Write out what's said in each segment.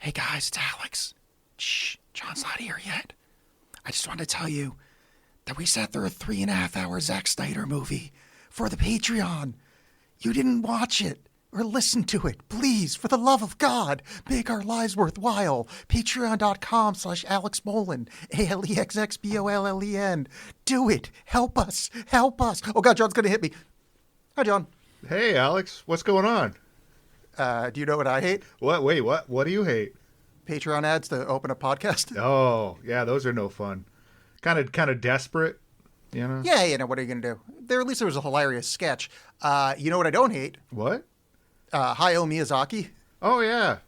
Hey guys, it's Alex. Shh, John's not here yet. I just wanted to tell you that we sat through a 3.5-hour Zack Snyder movie for the Patreon. You didn't watch it or listen to it. Please, for the love of God, make our lives worthwhile. Patreon.com/AlexBollen. ALEXXBOLLEN. Do it. Help us. Help us. Oh God, John's going to hit me. Hi, John. Hey, Alex. What's going on? Do you know what I hate? What? Wait, what? What do you hate? Patreon ads to open a podcast. Oh, yeah, those are no fun. Kind of desperate, you know? Yeah, you know, what are you going to do? At least there was a hilarious sketch. You know what I don't hate? What? Hayao Miyazaki. Oh, yeah.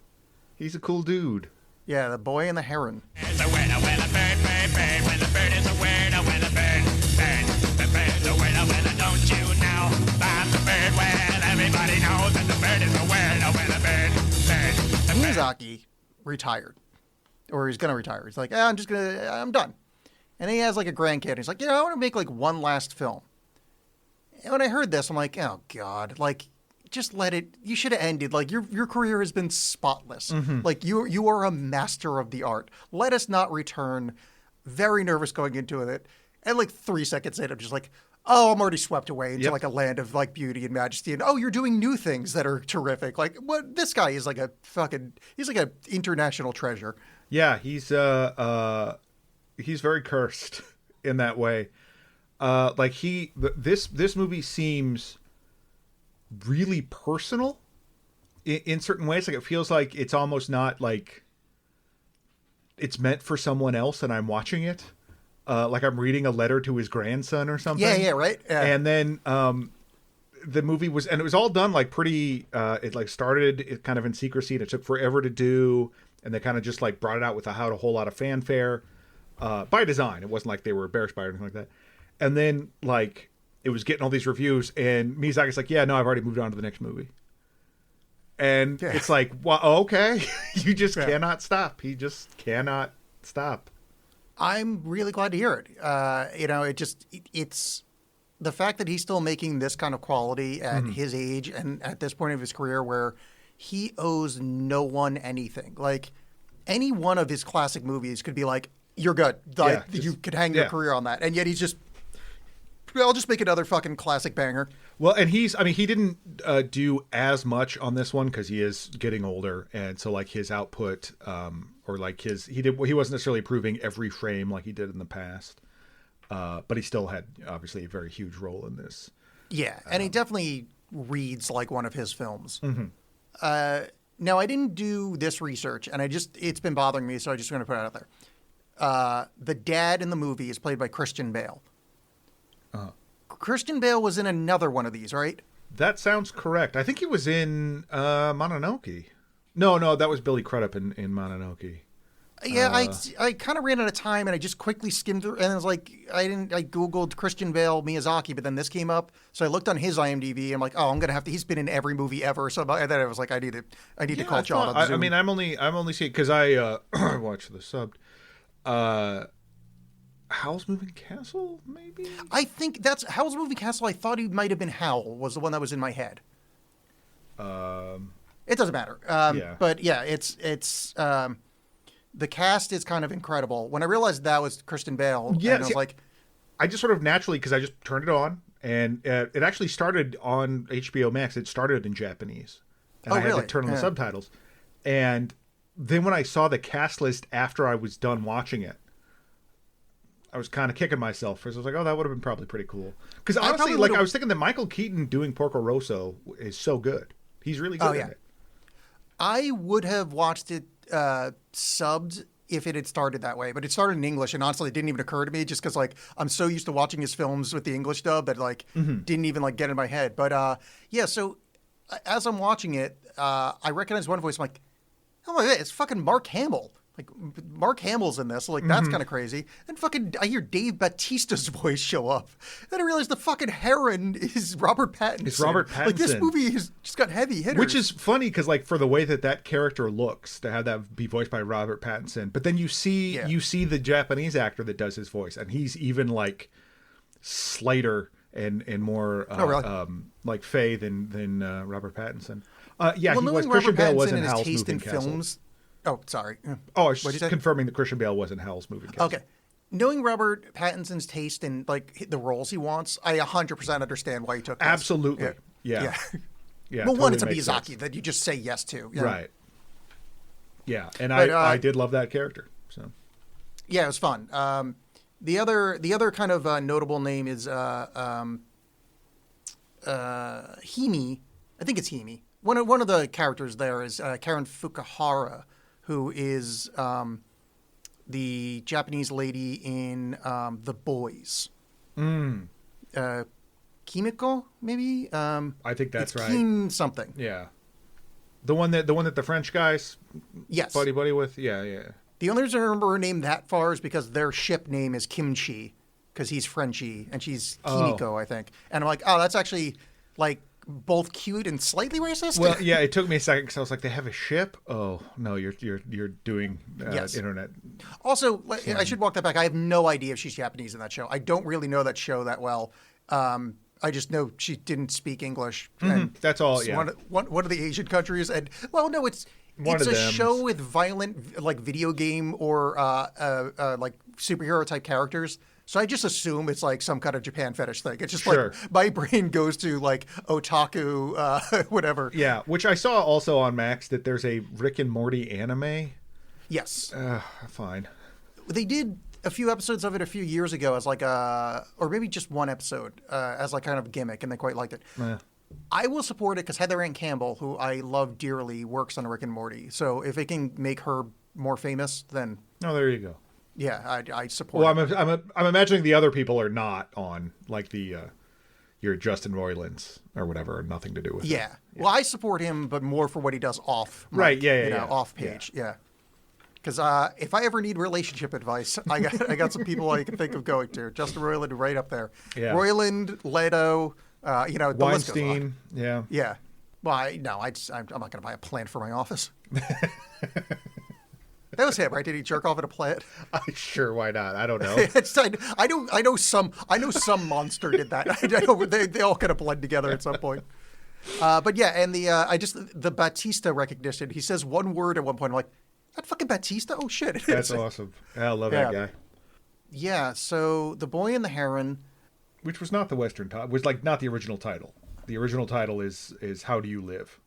He's a cool dude. Yeah, The Boy and the Heron. It's a winner when a bird, bird, bird. When the bird is a winner, when a bird, bird. The bird's a winner, winner, don't you know? That the bird, well, everybody knows that the bird is a winner, when a bird, bird. Miyazaki retired. Or he's going to retire. He's like, I'm done. And then he has like a grandkid. He's like, I want to make like one last film. And when I heard this, I'm like, oh God, like, just let it, you should have ended. Like your career has been spotless. Mm-hmm. Like you are a master of the art. Let us not return. Very nervous going into it. And like 3 seconds in, I'm just like, oh, I'm already swept away into like a land of like beauty and majesty. And oh, you're doing new things that are terrific. Like what? This guy is like he's like an international treasure. Yeah, he's very cursed in that way. This movie seems really personal in certain ways. Like it feels like it's almost not like it's meant for someone else and I'm watching it. Like I'm reading a letter to his grandson or something. Yeah, right. Yeah. And then the movie was, and it was all done like pretty, it like started kind of in secrecy and it took forever to do. And they kind of just like brought it out without a whole lot of fanfare, by design. It wasn't like they were embarrassed by it or anything like that. And then like it was getting all these reviews and Miyazaki's like, yeah, no, I've already moved on to the next movie. And it's like, well, okay, you just cannot stop. He just cannot stop. I'm really glad to hear it. It's the fact that he's still making this kind of quality at his age and at this point of his career where he owes no one anything. Like any one of his classic movies could be like, you're good. Like, you could hang your career on that. And yet he's just, I'll just make another fucking classic banger. Well, and he didn't do as much on this one because he is getting older. And so like his output, or like he wasn't necessarily approving every frame like he did in the past. But he still had obviously a very huge role in this. Yeah. And he definitely reads like one of his films. Mm-hmm. Now I didn't do this research and it's been bothering me. So I just want to put it out there. The dad in the movie is played by Christian Bale. Christian Bale was in another one of these, right? That sounds correct. I think he was in Mononoke. No, that was Billy Crudup in Mononoke. Yeah, I kind of ran out of time and I just quickly skimmed through and it was like I Googled Christian Bale Miyazaki, but then this came up. So I looked on his IMDb. I'm like, oh, I'm gonna have to. He's been in every movie ever. So then I was like, I need to call John on Zoom. I mean, I'm only seeing because I watched the subbed. Howl's Moving Castle, maybe? I think that's Howl's Moving Castle. I thought he might have been Howl was the one that was in my head. It doesn't matter. But yeah, it's the cast is kind of incredible. When I realized that was Christian Bale, I was like, I just sort of naturally because I just turned it on and it actually started on HBO Max. It started in Japanese, and I had to turn on the subtitles. And then when I saw the cast list after I was done watching it, I was kind of kicking myself because I was like, oh, that would have been probably pretty cool. Because honestly, I was thinking that Michael Keaton doing Porco Rosso is so good. He's really good at it. I would have watched it subbed if it had started that way, but it started in English, and honestly, it didn't even occur to me just because like I'm so used to watching his films with the English dub that like didn't even like get in my head. But so as I'm watching it, I recognize one voice. I'm like, oh my God, it's fucking Mark Hamill. Like Mark Hamill's in this, so like that's kind of crazy. And fucking, I hear Dave Bautista's voice show up. Then I realize the fucking Heron is Robert Pattinson. It's Robert Pattinson. Like this movie has just got heavy hitters, which is funny because like for the way that character looks, to have that be voiced by Robert Pattinson, but then you see the Japanese actor that does his voice, and he's even like slighter and more like fey than Robert Pattinson. He was. Christian Bale was in Howl's Moving Castle. Oh, sorry. Oh, I was What'd you just say? confirming that Christian Bale wasn't Howl's moving cast. Okay. Knowing Robert Pattinson's taste and like the roles he wants, I 100% understand why he took this. Absolutely. Yeah. Yeah. Yeah, Well, one, it's a totally makes Miyazaki sense. that you just say yes to. you know? Right. Yeah, and But, I did love that character. So Yeah, it was fun. The other kind of notable name is Himi. I think it's Himi. One of the characters there is Karen Fukuhara, who is the Japanese lady in The Boys. Kimiko, maybe. I think that's it's right. Kim something. Yeah, the one that the French guys Yes. buddy with. Yeah. The only reason I remember her name that far is because their ship name is Kimchi, because he's Frenchy and she's Kimiko, I think. And I'm like, oh, that's actually like both cute and slightly racist. Well, yeah, it took me a second because I was like, they have a ship? Oh no, you're doing Yes. internet. Also, I should walk that back. I have no idea if she's Japanese in that show. I don't really know that show that well. I just know she didn't speak English. And That's all. it's Yeah. one of the Asian countries. And well, no, it's One a of them. show with violent like video game or like superhero type characters. So I just assume it's like some kind of Japan fetish thing. It's just Sure. like my brain goes to like otaku, whatever. Yeah, which I saw also on Max that there's a Rick and Morty anime. Yes. Fine. They did a few episodes of it a few years ago as like or maybe just one episode as like kind of gimmick, and they quite liked it. I will support it because Heather Ann Campbell, who I love dearly, works on Rick and Morty. So if it can make her more famous, then Oh, there you go. yeah, I support Well, it. I'm imagining the other people are not on like the your Justin Roiland's or whatever, nothing to do with it. Yeah. Well, I support him, but more for what he does off. mic, Right, yeah, you know, yeah. off page. Yeah. Because if I ever need relationship advice, I got some people I can think of going to. Justin Roiland right up there. Yeah. Roiland, Leto, the list goes on. Weinstein. Yeah. Yeah. Well, I'm not going to buy a plant for my office. That was him, right? Did he jerk off at a plant? Sure, why not? I don't know. I know some monster did that. I know they all kind of blend together at some point. But yeah, and the Batista recognition. He says one word at one point. I'm like, that fucking Batista? Oh shit! it That's is. awesome. I love that Yeah. guy. Yeah. So The Boy and the Heron. Which was not the Western title. Was like not the original title. The original title is How Do You Live?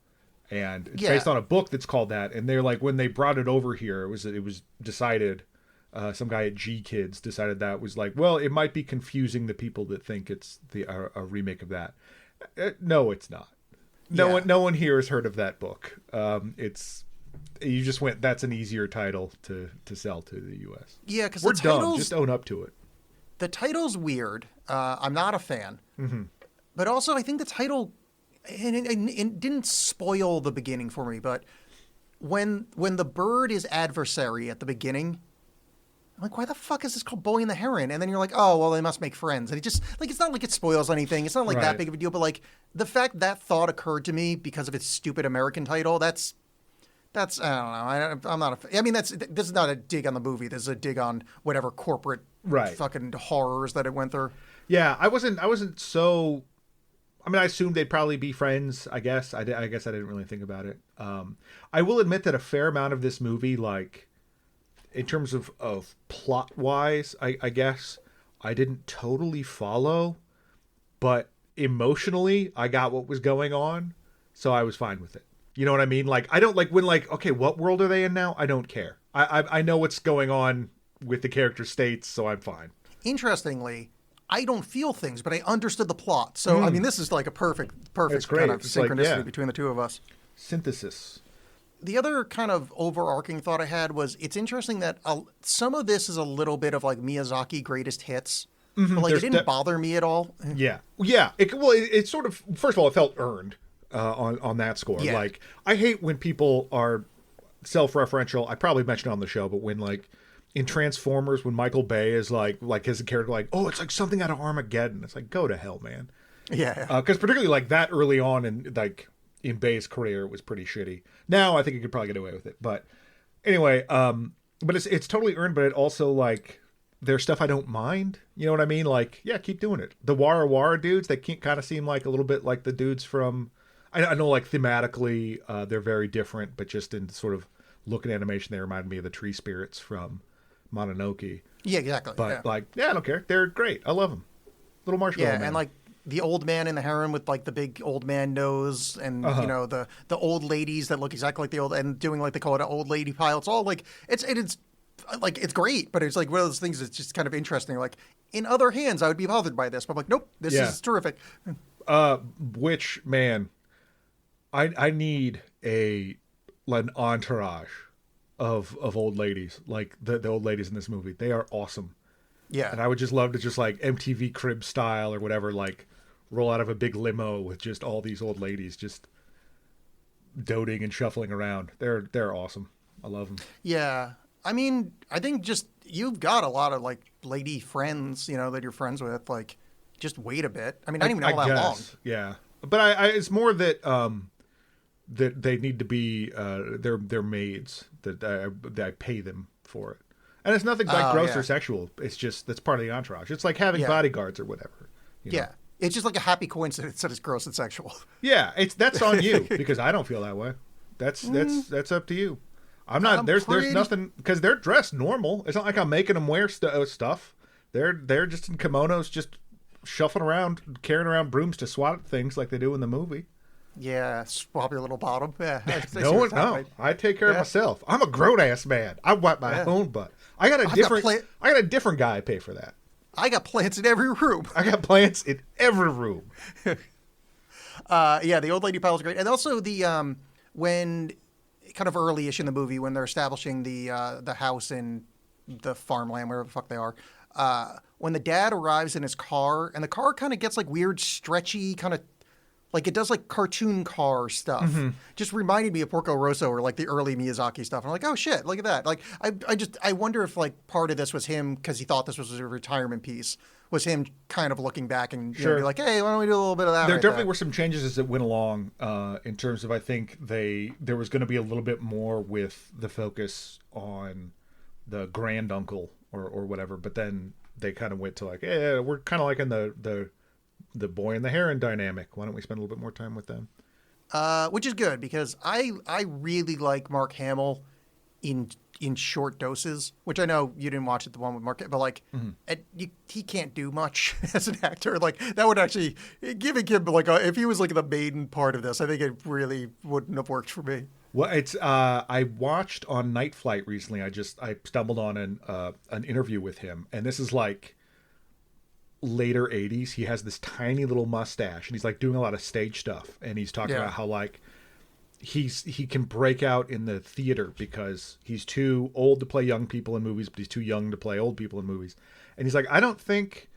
And it's Yeah. based on a book that's called that. And they're like, when they brought it over here, it was decided. Some guy at G Kids decided that was like, well, it might be confusing the people that think it's a remake of that. No, it's not. Yeah. No one here has heard of that book. You just went. That's an easier title to sell to the U.S. Yeah, because We're the done. title's Just own up to it. the title's weird. I'm not a fan. Mm-hmm. But also, I think the title and it didn't spoil the beginning for me. But when the bird is adversary at the beginning, I'm like, why the fuck is this called Boy and the Heron? And then you're like, oh, well, they must make friends. And it just like it's not like it spoils anything. It's not like that Right. big of a deal. But like the fact that thought occurred to me because of its stupid American title, that's I don't know. I'm not a. I mean, this is not a dig on the movie. This is a dig on whatever corporate Right. fucking horrors that it went through. Yeah, I wasn't so. I mean, I assumed they'd probably be friends. I guess I guess I didn't really think about it. I will admit that a fair amount of this movie, like in terms of plot wise, I guess I didn't totally follow, but emotionally, I got what was going on, so I was fine with it. You know what I mean? Like, I don't like when like, okay, what world are they in now? I don't care. I know what's going on with the character states, so I'm fine. Interestingly, I don't feel things, but I understood the plot. So I mean, this is like a perfect That's great. kind of It's like, synchronicity yeah. between the two of us. Synthesis. The other kind of overarching thought I had was it's interesting that some of this is a little bit of like Miyazaki greatest hits. But like There's it didn't bother me at all. Yeah. Yeah. It sort of, first of all, it felt earned on that score. Yeah. Like, I hate when people are self-referential. I probably mentioned it on the show, but when like in Transformers, when Michael Bay is like his character, like, oh, it's like something out of Armageddon. It's like, go to hell, man. Yeah. Because particularly like that early on in Bay's career, it was pretty shitty. Now I think he could probably get away with it. But anyway, but it's totally earned, but it also like, there's stuff I don't mind. You know what I mean? Like, yeah, keep doing it. The Wara Wara dudes, they kind of seem like a little bit like the dudes from, I know like thematically they're very different, but just in sort of look and animation, they reminded me of the tree spirits from Mononoke. Yeah, exactly. But I don't care. They're great. I love them. Little marshmallow man. And like the old man in the Heron with like the big old man nose, and the old ladies that look exactly like the old, and doing like they call it an old lady pile. It's all like it's like it's great, but it's like one of those things that's just kind of interesting. Like in other hands, I would be bothered by this, but I'm like, nope, this is terrific. Which man, I need an entourage of old ladies, like the old ladies in this movie. They are awesome. Yeah, and I would just love to just like MTV Crib style or whatever, like roll out of a big limo with just all these old ladies just doting and shuffling around. They're awesome. I love them. Yeah. I mean, I think just you've got a lot of like lady friends, that you're friends with. Like, just wait a bit. I mean, I don't even know that long. Yeah, but I it's more that that they need to be they're maids that I pay them for it, and it's nothing like gross or sexual. It's just that's part of the entourage. It's like having bodyguards or whatever. You know? It's just like a happy coincidence that it's gross and sexual. Yeah, that's on you because I don't feel that way. That's up to you. I'm not. There's nothing because they're dressed normal. It's not like I'm making them wear stuff. They're just in kimonos, just shuffling around, carrying around brooms to swat at things like they do in the movie. Yeah, swab your little bottom. Yeah, no. I take care of myself. I'm a grown ass man. I wipe my own butt. I got a different guy I pay for that. I got plants in every room. I got plants in every room. The old lady pile is great, and also the when kind of early-ish in the movie when they're establishing the house in the farmland, wherever the fuck they are. When the dad arrives in his car, and the car kind of gets like weird, stretchy, kind of like it does like cartoon car stuff. Mm-hmm. Just reminded me of Porco Rosso or like the early Miyazaki stuff. And I'm like, oh shit, look at that. Like I wonder if like part of this was him because he thought this was a retirement piece. Was him kind of looking back and be like, hey, why don't we do a little bit of that? There definitely were some changes as it went along in terms of I think there was going to be a little bit more with the focus on the granduncle or whatever, but then they kind of went to like, yeah, we're kind of like in the boy and the heron dynamic. Why don't we spend a little bit more time with them? Which is good because I really like Mark Hamill in short doses, which I know you didn't watch it, the one with Mark, but like he can't do much as an actor. Like that would actually giving him like if he was like the main part of this, I think it really wouldn't have worked for me. Well, it's I watched on Night Flight recently. I stumbled on an interview with him, and this is like later 80s. He has this tiny little mustache, and he's like doing a lot of stage stuff, and he's talking about how like he can break out in the theater because he's too old to play young people in movies, but he's too young to play old people in movies. And he's like, I don't think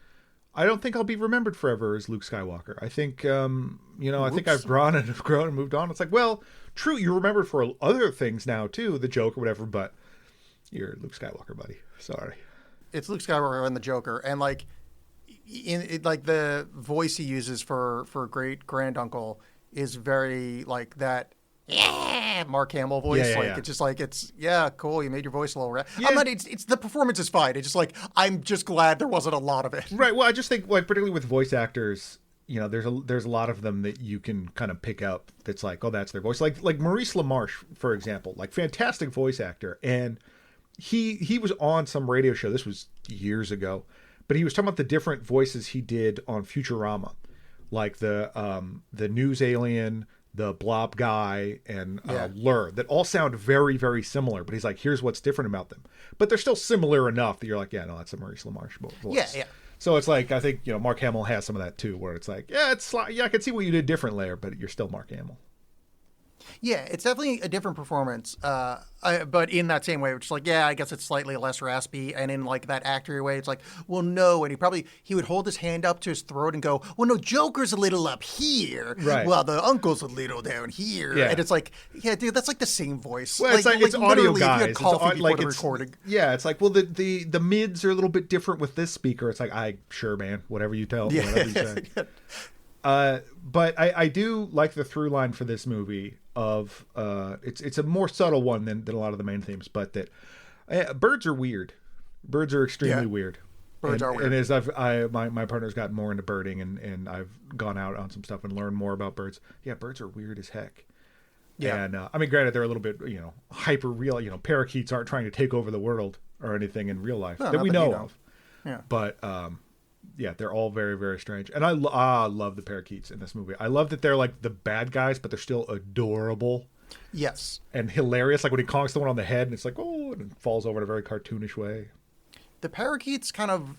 I'll be remembered forever as Luke Skywalker. I think I think I've grown and moved on. It's like, well, true, you're remembered for other things now too, the joke or whatever, but you're Luke Skywalker, buddy. Sorry. It's Luke Skywalker and the Joker, and like like the voice he uses for great granduncle is very like that. Yeah, Mark Hamill voice. It's just like cool. You made your voice a little. I'm not. It's the performance is fine. It's just like I'm just glad there wasn't a lot of it. Right. Well, I just think like particularly with voice actors, there's a lot of them that you can kind of pick up. That's like, oh, that's their voice. Like Maurice LaMarche, for example, like fantastic voice actor, and he was on some radio show. This was years ago, but he was talking about the different voices he did on Futurama, like the news alien, the blob guy, and Lur, that all sound very, very similar. But he's like, here's what's different about them. But they're still similar enough that you're like, yeah, no, that's a Maurice LaMarche voice. Yeah. So it's like, I think, Mark Hamill has some of that too, where it's like, I can see what you did differently there, but you're still Mark Hamill. Yeah, it's definitely a different performance. But in that same way, which is like, I guess it's slightly less raspy. And in like that actor way, it's like, well, no. And he would hold his hand up to his throat and go, well, no, Joker's a little up here. Right. Well, the uncle's a little down here. Yeah. And it's like, yeah, dude, that's like the same voice. Well, it's like it's audio guys. It's recording. Yeah, it's like, well, the mids are a little bit different with this speaker. It's like, sure, man, whatever you tell me, whatever you say. But I do like the through line for this movie of it's a more subtle one than a lot of the main themes, but that birds are weird. Birds are extremely weird. Birds are weird. And as my partner's gotten more into birding and I've gone out on some stuff and learned more about birds. Yeah, birds are weird as heck. Yeah. And I mean, granted, they're a little bit, hyper real. Parakeets aren't trying to take over the world or anything in real life No, that not we that you know know. of. Yeah. But yeah, they're all very, very strange. And I love the parakeets in this movie. I love that they're like the bad guys, but they're still adorable Yes. and hilarious. Like when he conks the one on the head and it's like, oh, and it falls over in a very cartoonish way. The parakeets kind of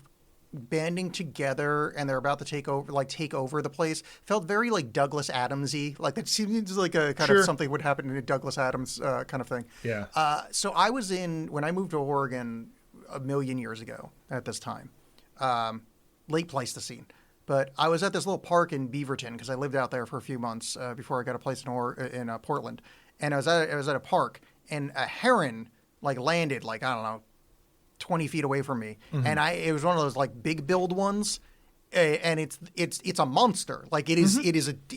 banding together and they're about to take over the place felt very like Douglas Adams-y. Like that seems like a kind Sure. of something would happen in a Douglas Adams kind of thing. Yeah. So I was when I moved to Oregon a million years ago at this time, late Pleistocene. But I was at this little park in Beaverton because I lived out there for a few months before I got a place in Portland. And I was at a park and a heron like landed like, I don't know, 20 feet away from me. Mm-hmm. And it was one of those like big billed ones. And it's a monster. Like it is, Mm-hmm.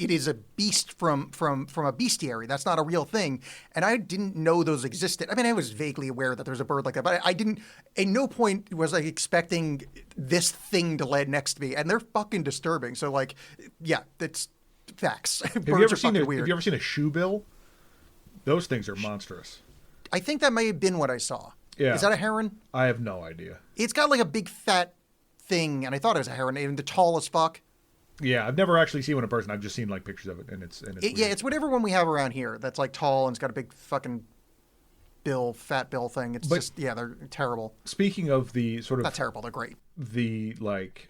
it is a beast from a bestiary. That's not a real thing. And I didn't know those existed. I mean, I was vaguely aware that there's a bird like that, but I didn't, at no point was I expecting this thing to land next to me. And they're fucking disturbing. So like, yeah, that's facts. Have you ever seen a shoebill? Those things are monstrous. I think that may have been what I saw. Yeah. Is that a heron? I have no idea. It's got like a big fat thing, and I thought it was a heron, and the tall as fuck. Yeah, I've never actually seen one in person. I've just seen like pictures of it, and it's Yeah, it's whatever one we have around here that's like tall and it's got a big fucking fat bill thing. It's just, yeah, they're terrible. Speaking of the sort of Not terrible, they're great. the like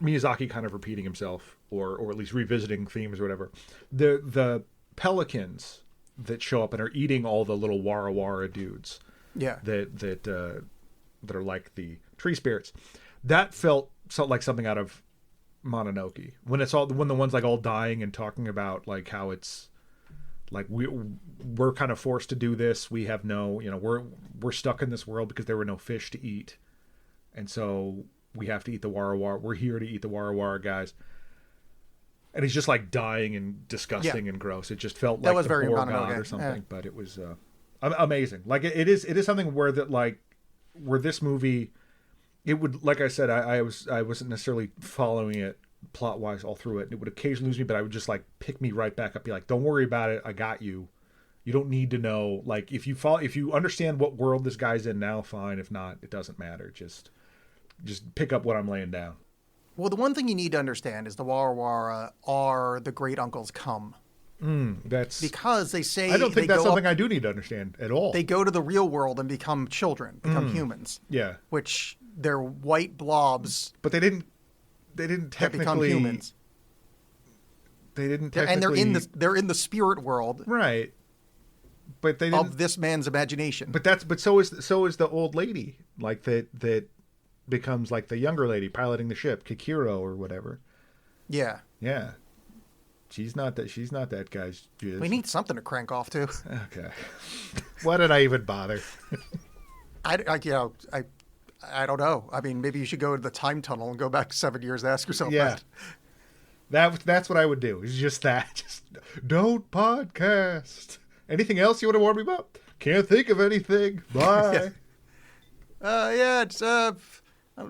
Miyazaki kind of repeating himself, or at least revisiting themes or whatever. The pelicans that show up and are eating all the little wara wara dudes. Yeah. That are like the tree spirits. That felt like something out of Mononoke. When the one's like all dying and talking about like how it's like we're kind of forced to do this. We have no, we're stuck in this world because there were no fish to eat, and so we have to eat the wara wara. We're here to eat the wara wara guys. And he's just like dying and disgusting and gross. It just felt That like was the very poor Mononoke, god or something. yeah. But it was amazing. Like it is something where this movie, it would, like I said, I wasn't necessarily following it plot wise all through it. It would occasionally lose me, but I would just like pick me right back up, be like, don't worry about it, I got you. You don't need to know. Like if you understand what world this guy's in now, fine. If not, it doesn't matter. Just pick up what I'm laying down. Well, the one thing you need to understand is the wara wara are the great uncles come. That's Because they say I don't think they that's go something up, I do need to understand at all. they go to the real world and become children, become humans. Yeah, Which they're white blobs but they didn't that become technically humans. They didn't And technically they're in the spirit world right, but they didn't. of this man's imagination. But so is the old lady like that becomes like the younger lady piloting the ship, Kikiro or whatever. Yeah. Yeah, she's not that guy's jizz. We need something to crank off to. Okay, why did I even bother? I don't know. I mean, maybe you should go to the time tunnel and go back 7 years and ask yourself Yeah. That's what I would do. It's just that. Just don't podcast. Anything else you want to warn me about? Can't think of anything. Bye. It's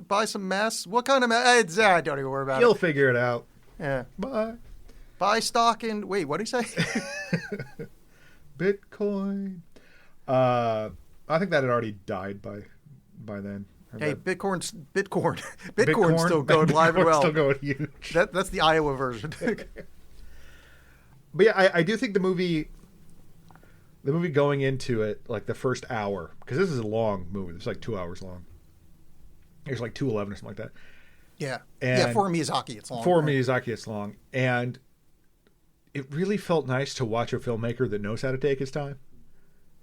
buy some masks. What kind of masks? Don't even worry about You'll it. figure it out. Yeah. Bye. Buy stock in. Wait, what did he say? Bitcoin. I think that had already died by then. Or Hey, that- Bitcoin's Bitcoin? still going live and Bitcoin's well. Still going huge. That's the Iowa version. But yeah, I do think the movie going into it, like the first hour, because this is a long movie. It's like 2 hours long. It's like 2:11 or something like that. Yeah. And For Miyazaki, it's long. For Miyazaki, it's long. And it really felt nice to watch a filmmaker that knows how to take his time.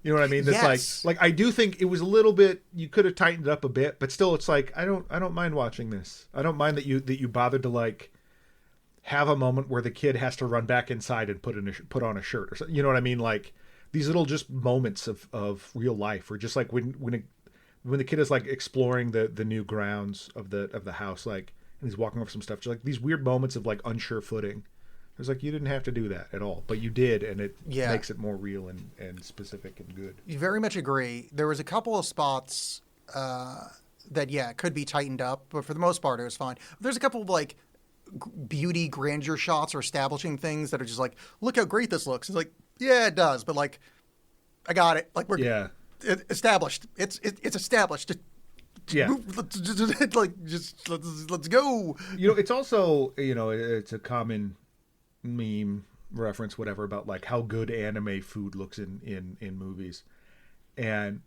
You know what I mean? That's Yes. like I do think it was a little bit, you could have tightened it up a bit, but still it's like I don't mind watching this. I don't mind that you bothered to like have a moment where the kid has to run back inside and put on a shirt or something. You know what I mean? Like these little just moments of real life, or just like when the kid is like exploring the new grounds of the house, like, and he's walking over some stuff, just like these weird moments of like unsure footing. It's like you didn't have to do that at all, but you did, and it makes it more real and specific and good. You very much agree. There was a couple of spots that could be tightened up, but for the most part it was fine. There's a couple of like beauty grandeur shots or establishing things that are just like, look how great this looks. It's like Yeah, it does. But like, I got it. Like Yeah. established. It's established. Yeah. Let's go. It's also, it's a common meme reference, whatever, about like how good anime food looks in movies. And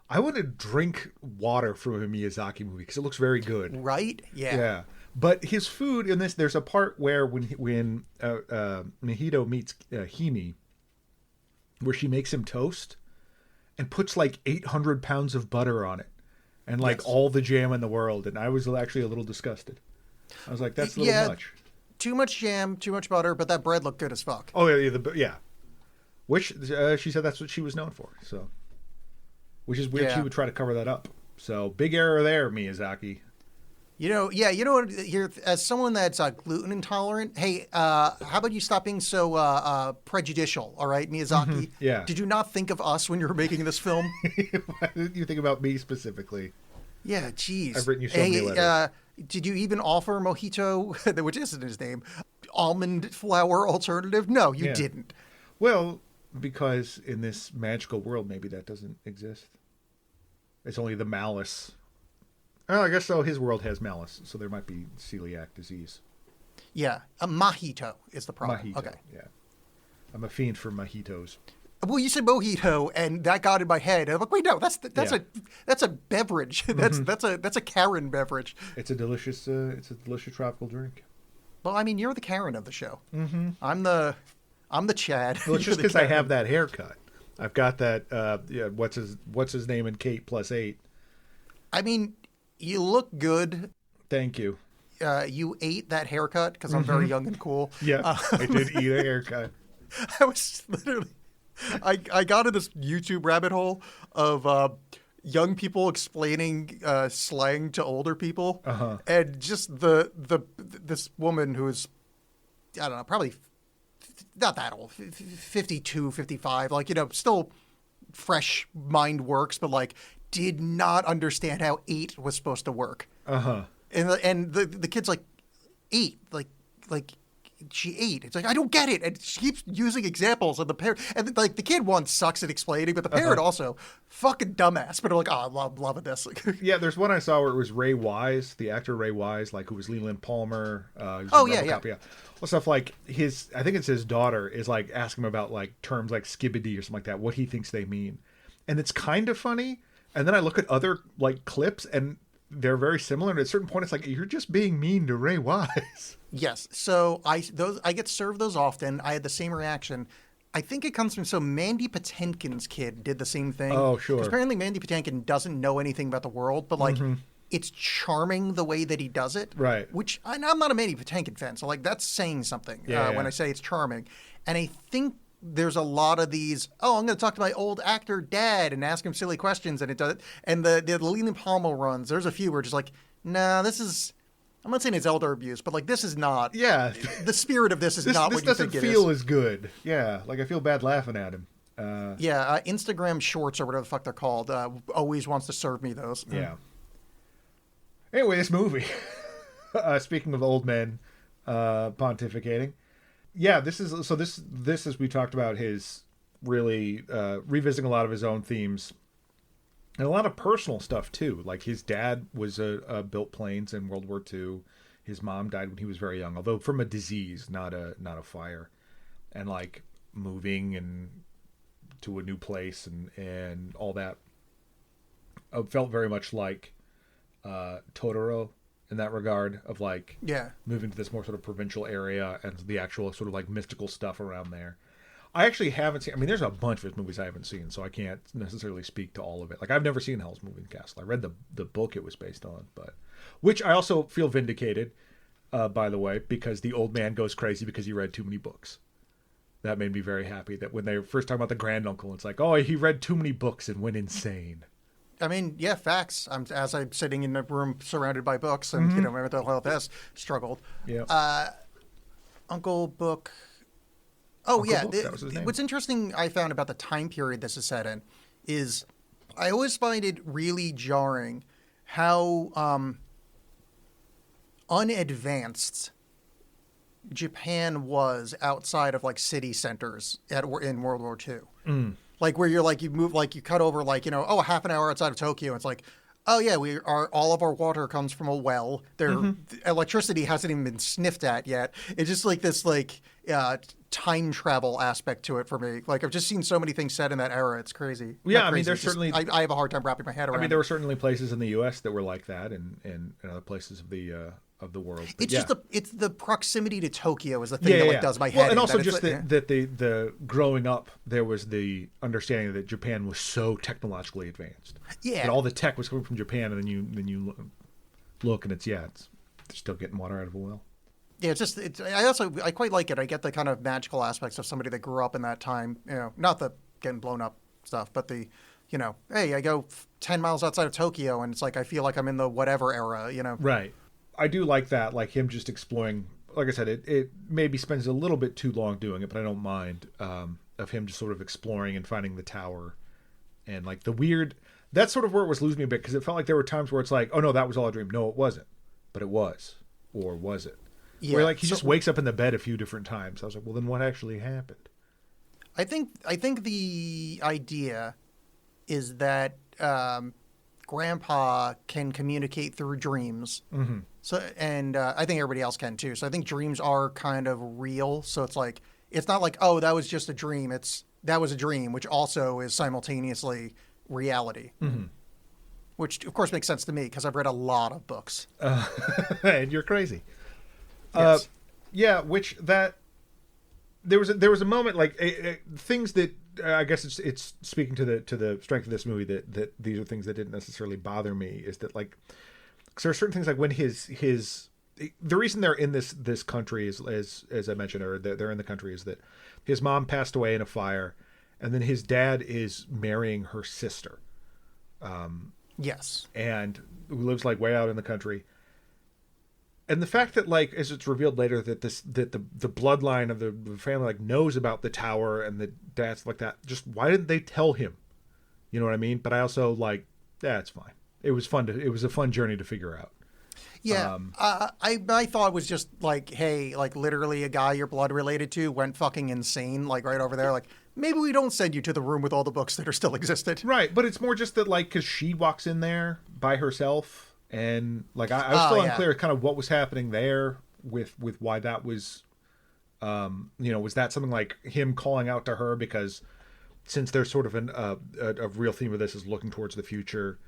I want to drink water from a Miyazaki movie because it looks very good. Right? Yeah. Yeah. But his food in this, there's a part where when Mahito meets Himi, where she makes him toast and puts like 800 pounds of butter on it and like all the jam in the world. And I was actually a little disgusted. I was like, that's a little much. Too much jam, too much butter, but that bread looked good as fuck. Oh, yeah. Which she said that's what she was known for. So, which is weird. She would try to cover that up. So big error there, Miyazaki. You know what? You're, as someone that's gluten intolerant, hey, how about you stop being so prejudicial? All right, Miyazaki. Yeah. Did you not think of us when you were making this film? Why didn't you think about me specifically? Yeah, jeez. I've written you so many letters. Did you even offer Mojito, which isn't his name, almond flour alternative? No, you didn't. Well, because in this magical world, maybe that doesn't exist. It's only the malice. Oh, I guess so. His world has malice, so there might be celiac disease. Yeah, a mojito is the problem. Mojito, okay. Yeah. I'm a fiend for mojitos. Well, you said mojito, and that got in my head. I'm like, wait, no, that's a beverage. That's a Karen beverage. It's a delicious tropical drink. Well, I mean, you're the Karen of the show. Mm-hmm. I'm the Chad. Well, it's just because I have that haircut. I've got that. What's his name in Kate +8. I mean, you look good. Thank you. You ate that haircut because I'm very young and cool. Yeah, I did eat a haircut. I was literally. I got in this YouTube rabbit hole of young people explaining slang to older people, and just this woman who's, I don't know, probably not that old, 52, 55, like, still fresh mind works, but like did not understand how 8 was supposed to work. And the kid's like 8, like. She ate. It's like, I don't get it. And she keeps using examples of the parent. And like the kid one sucks at explaining, but the parent also fucking dumbass. But they're like, oh, I'm loving this. Yeah, there's one I saw where it was Ray Wise, the actor Ray Wise, like who was Leland Palmer. Yeah. Well, stuff like I think it's his daughter is like asking him about like terms like skibbity or something like that, what he thinks they mean. And it's kind of funny. And then I look at other like clips and they're very similar. And at a certain point, it's like, you're just being mean to Ray Wise. Yes. So I get served those often. I had the same reaction. I think it comes from, so Mandy Patinkin's kid did the same thing. Oh, sure. Because apparently Mandy Patinkin doesn't know anything about the world, but like it's charming the way that he does it. Right. Which I'm not a Mandy Patinkin fan, so like that's saying something when I say it's charming. And I think there's a lot of these, I'm going to talk to my old actor dad and ask him silly questions, and it does it. And the Leland Palmer runs, there's a few where just like, nah, this is, I'm not saying it's elder abuse, but like this is not. Yeah. The spirit of this is not what you think it is. This doesn't feel as good. Yeah. Like I feel bad laughing at him. Instagram Shorts or whatever the fuck they're called always wants to serve me those. Yeah. Anyway, this movie. Speaking of old men pontificating. Yeah, this is as we talked about, his really revisiting a lot of his own themes. And a lot of personal stuff, too. Like, his dad was built planes in World War II. His mom died when he was very young, although from a disease, not a fire. And, like, moving and to a new place and all that. It felt very much like Totoro in that regard of, like, moving to this more sort of provincial area and the actual sort of, like, mystical stuff around there. I actually haven't seen. I mean, there's a bunch of his movies I haven't seen, so I can't necessarily speak to all of it. Like, I've never seen Howl's Moving Castle. I read the book it was based on, but which I also feel vindicated, by the way, because the old man goes crazy because he read too many books. That made me very happy. That when they were first talking about the granduncle, it's like, oh, he read too many books and went insane. I mean, yeah, facts. I'm sitting in a room surrounded by books, and my mental health has struggled. Yeah. Uncle Book. Oh, Uncle yeah. Book, that was his name. What's interesting I found about the time period this is set in is I always find it really jarring how unadvanced Japan was outside of like city centers in World War II. Like where you're like, you move, like you cut over like, oh, half an hour outside of Tokyo. It's like, oh yeah, all of our water comes from a well. Electricity hasn't even been sniffed at yet. It's just like this like time travel aspect to it for me. Like I've just seen so many things said in that era. It's crazy. Yeah, Not I mean, crazy. there's It's just, certainly. I have a hard time wrapping my head around. I mean, there were certainly places in the U.S. that were like that, and other places of the world. But It's yeah. just the proximity to Tokyo is the thing that like does my head. Well, and in, also that just it's like, that the growing up, there was the understanding that Japan was so technologically advanced. Yeah. That all the tech was coming from Japan, and then you look and they're still getting water out of a well. Yeah, I quite like it. I get the kind of magical aspects of somebody that grew up in that time. Not the getting blown up stuff, but the, hey, I go 10 miles outside of Tokyo, and it's like I feel like I'm in the whatever era. Right. I do like that, like him just exploring. Like I said, it maybe spends a little bit too long doing it, but I don't mind of him just sort of exploring and finding the tower and like the weird. That's sort of where it was losing me a bit because it felt like there were times where it's like, oh no, that was all a dream. No, it wasn't, but it was, or was it? Yeah. Where like he just wakes up in the bed a few different times. I was like, well, then what actually happened? I think the idea is that Grandpa can communicate through dreams. Mm-hmm. So, and I think everybody else can too. So I think dreams are kind of real. So it's like, it's not like, oh, that was just a dream. That was a dream, which also is simultaneously reality. Mm-hmm. Which of course makes sense to me because I've read a lot of books. And you're crazy. Yes. Yeah, which that there was a moment like things that I guess it's speaking to the strength of this movie that these are things that didn't necessarily bother me is that like cause there are certain things like when the reason they're in this country is as I mentioned or they're in the country is that his mom passed away in a fire and then his dad is marrying her sister. Yes. And who lives like way out in the country. And the fact that, like, as it's revealed later, that the bloodline of the family like knows about the tower and the dad's like that. Just why didn't they tell him? You know what I mean? But I also like, yeah, it's fine. It was a fun journey to figure out. Yeah, my thought was just like, hey, like literally a guy you're blood related to went fucking insane, like right over there. Like maybe we don't send you to the room with all the books that are still existed. Right, but it's more just that like because she walks in there by herself. And like I was still unclear kind of what was happening there with why that was was that something like him calling out to her because since there's sort of a real theme of this is looking towards the future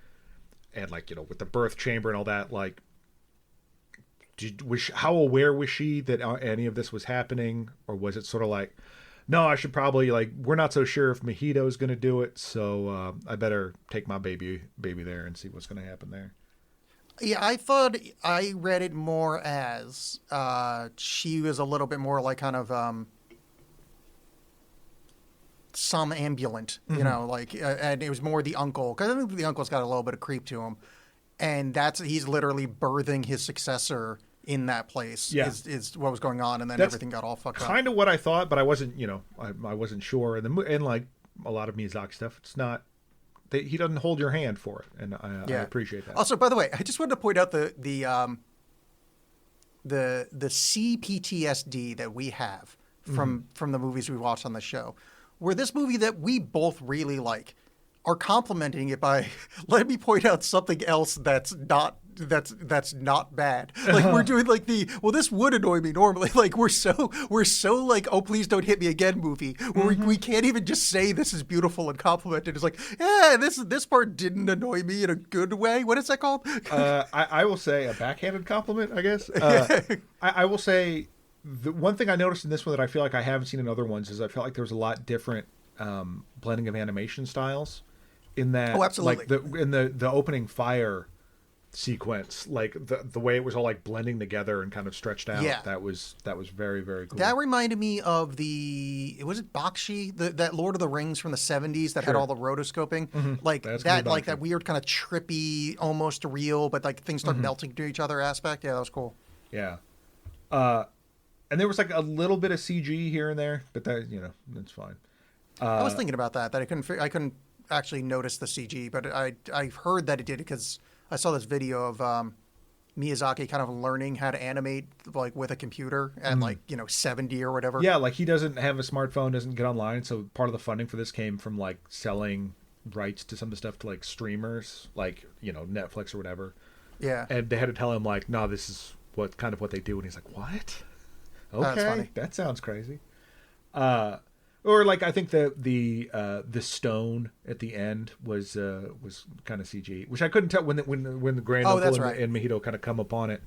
and like with the birth chamber and all that like how aware was she that any of this was happening or was it sort of like no I should probably like we're not so sure if Mojito's going to do it so I better take my baby there and see what's going to happen there. Yeah, I thought I read it more as she was a little bit more like kind of somnambulant, like, and it was more the uncle because I think the uncle's got a little bit of creep to him, and he's literally birthing his successor in that place. Yeah. is what was going on, and then That's everything got all fucked up. Kind of what I thought, but I wasn't, I wasn't sure. And like a lot of Miyazaki stuff, it's not. He doesn't hold your hand for it, and I appreciate that. Also, by the way, I just wanted to point out the CPTSD that we have from the movies we watched on the show, where this movie that we both really like are complimenting it by let me point out something else that's not bad. Like we're doing like this would annoy me normally. Like we're so like, oh please don't hit me again movie where we can't even just say this is beautiful and compliment it. It's like, yeah, this part didn't annoy me in a good way. What is that called? I will say a backhanded compliment, I guess. I will say the one thing I noticed in this one that I feel like I haven't seen in other ones is I felt like there was a lot different blending of animation styles in that. Oh, absolutely. Like in the opening fire sequence, like the way it was all like blending together and kind of stretched out. Yeah. That was very, very cool. That reminded me of was it Bakshi, that Lord of the Rings from the 70s that had all the rotoscoping, like that, like that weird kind of trippy, almost real, but like things start melting to each other aspect. Yeah, that was cool. Yeah. And there was like a little bit of CG here and there, but that that's fine. I was thinking about that I couldn't actually notice the CG, but I heard that it did because I saw this video of Miyazaki kind of learning how to animate like with a computer at like 70 or whatever. Yeah, like he doesn't have a smartphone, doesn't get online, so part of the funding for this came from like selling rights to some of the stuff to like streamers, like Netflix or whatever. Yeah, And they had to tell him like, no, this is what they do, and he's like, what? That's Okay, funny. that sounds crazy. Or like I think the stone at the end was kind of CG, which I couldn't tell when the grand Oh, uncle that's and, right. and Mahito kind of come upon it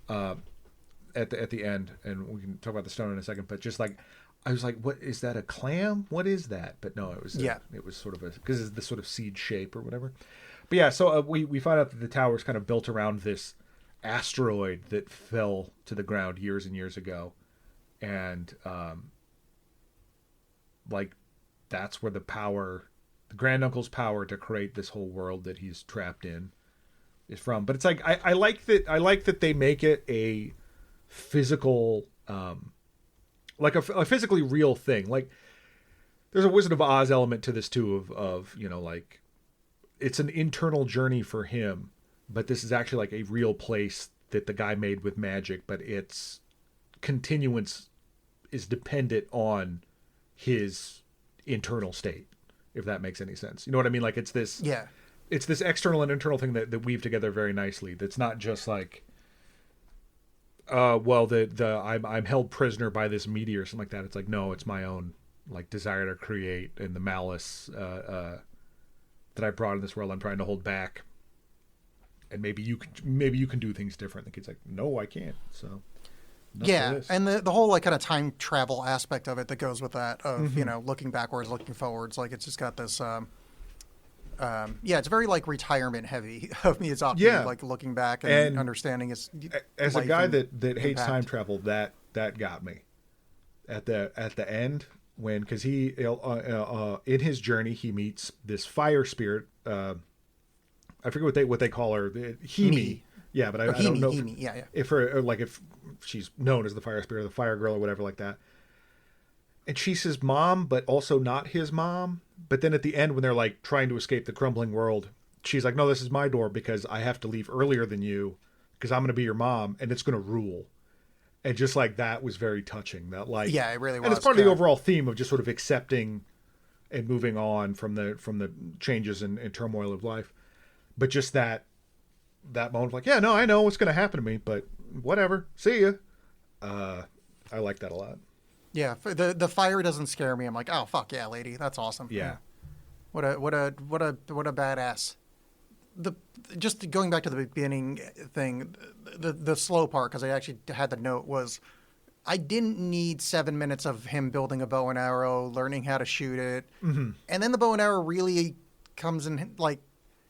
at the end, and we can talk about the stone in a second. But just like I was like, what is that, a clam? What is that? But no, it was it was sort of because it's the sort of seed shape or whatever. But yeah, so we find out that the tower is kind of built around this asteroid that fell to the ground years and years ago, and like that's where the granduncle's power to create this whole world that he's trapped in is from. But it's like I like that they make it a physical like a physically real thing. Like there's a Wizard of Oz element to this too of like it's an internal journey for him, but this is actually like a real place that the guy made with magic, but its continuance is dependent on his internal state, if that makes any sense. You know what I mean? Like it's this external and internal thing that weave together very nicely. That's not just like I'm held prisoner by this meteor or something like that. It's like, no, it's my own like desire to create and the malice that I brought in this world I'm trying to hold back. And maybe you can do things different. The kid's like, no, I can't. So yeah, and the whole like kind of time travel aspect of it that goes with that of looking backwards, looking forwards. Like it's just got this. It's very like retirement heavy of Miyazaki. Yeah. Like looking back and understanding his. As a life guy and that hates impact. time travel, that got me at the end because he in his journey he meets this fire spirit. I forget what they call her. Himi. Yeah, but I don't know Himi. Yeah. if she's known as the fire spirit or the fire girl or whatever like that. And she's his mom, but also not his mom. But then at the end, when they're like trying to escape the crumbling world, she's like, no, this is my door because I have to leave earlier than you because I'm going to be your mom and it's going to rule. And just like that was very touching. That like, Yeah, it really was. And it's part of the overall theme of just sort of accepting and moving on from the changes and turmoil of life. But just that moment of like, yeah, no, I know what's going to happen to me, but whatever. See ya. I like that a lot. Yeah, the fire doesn't scare me. I'm like, oh fuck yeah, lady, that's awesome. Yeah. What a badass. Just going back to the beginning thing, the slow part, because I actually had the note, was I didn't need 7 minutes of him building a bow and arrow, learning how to shoot it, and then the bow and arrow really comes in like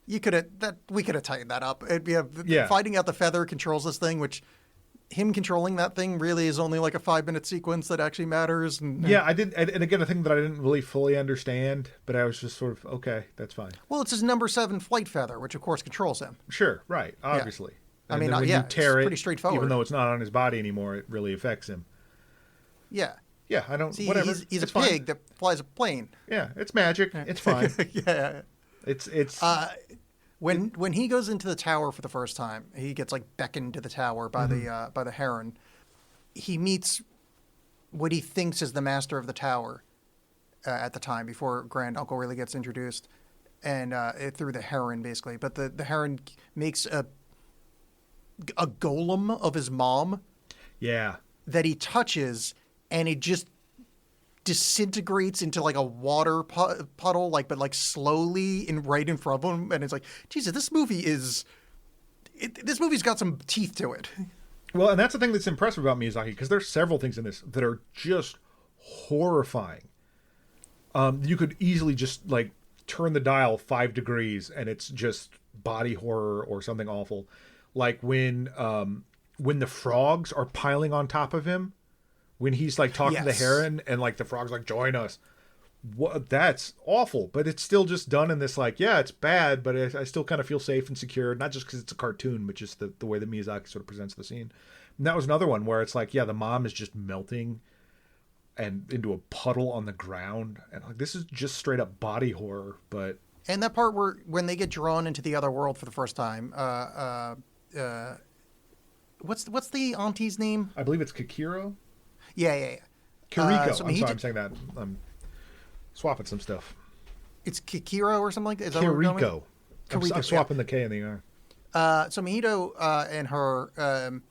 we could have tightened that up. Finding out the feather controls this thing, which him controlling that thing really is only like a 5-minute sequence that actually matters. Yeah, I did, and again, a thing that I didn't really fully understand, but I was just sort of okay, that's fine. Well, it's his number 7 flight feather, which of course controls him. Sure, right, obviously. I And mean, then when you tear it's it, pretty straightforward. even though it's not on his body anymore, it really affects him. Yeah. Yeah, I don't. See, whatever. he's a It's pig fine. that flies a plane. Yeah, it's magic. It's fine. Yeah. It's. When he goes into the tower for the first time, he gets like beckoned to the tower by the Heron. He meets what he thinks is the master of the tower at the time, before Grand Uncle really gets introduced, and through the Heron basically. But the Heron makes a golem of his mom. Yeah. That he touches, and it just disintegrates into like a water puddle, but slowly right in front of him. And it's like, Jesus, this movie's got some teeth to it. Well, and that's the thing that's impressive about Miyazaki, because there's several things in this that are just horrifying. You could easily just like turn the dial 5 degrees and it's just body horror or something awful. Like when the frogs are piling on top of him, when he's like talking to the Heron and like the frogs like, join us. What, that's awful, but it's still just done in this like, yeah, it's bad, but I still kind of feel safe and secure, not just because it's a cartoon, but just the way that Miyazaki sort of presents the scene. And that was another one where it's like, yeah, the mom is just melting and into a puddle on the ground, and like this is just straight up body horror. But and that part where when they get drawn into the other world for the first time, what's the auntie's name? I believe it's Kikiro. Yeah. Kiriko. So I'm sorry, I'm saying that. I'm swapping some stuff. It's Kikiro or something like that. Is that where we're going? Kiriko. I'm swapping the K and the R. So Mihito and her,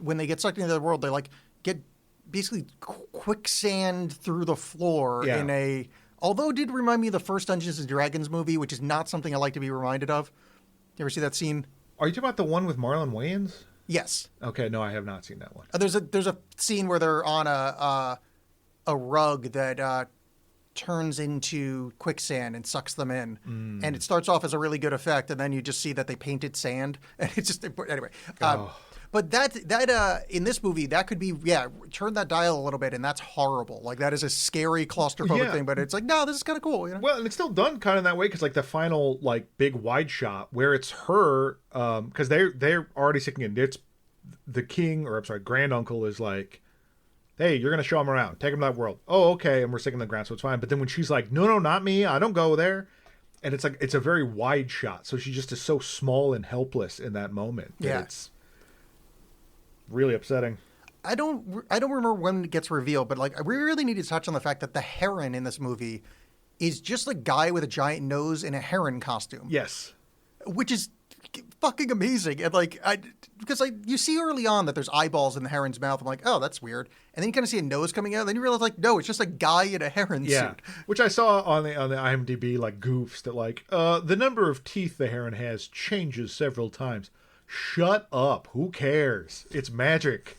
when they get sucked into the world, they like get basically quicksand through the floor in a. Although it did remind me of the first Dungeons and Dragons movie, which is not something I like to be reminded of. You ever see that scene? Are you talking about the one with Marlon Wayans? Yes. Okay, no, I have not seen that one. There's a scene where they're on a rug that turns into quicksand and sucks them in, and it starts off as a really good effect, and then you just see that they painted sand, and it's just anyway. But that in this movie, that could be turn that dial a little bit, and that's horrible. Like that is a scary claustrophobic thing, but it's like no, this is kind of cool. You know? Well, and it's still done kind of that way because like the final like big wide shot where it's her, because they're already sticking in. It's the king, or I'm sorry, granduncle is like, hey, you're gonna show him around, take him to that world. Oh, okay, and we're sticking the ground, so it's fine. But then when she's like, no, not me, I don't go there, and it's like it's a very wide shot, so she just is so small and helpless in that moment. That it's really upsetting. I don't remember when it gets revealed, but like we really need to touch on the fact that the Heron in this movie is just a guy with a giant nose in a heron costume. Yes, which is fucking amazing. And like because you see early on that there's eyeballs in the heron's mouth. I'm like, oh, that's weird. And then you kind of see a nose coming out. And then you realize like, no, it's just a guy in a heron suit. Which I saw on the IMDb like goofs that like the number of teeth the heron has changes several times. Shut up. Who cares? It's magic.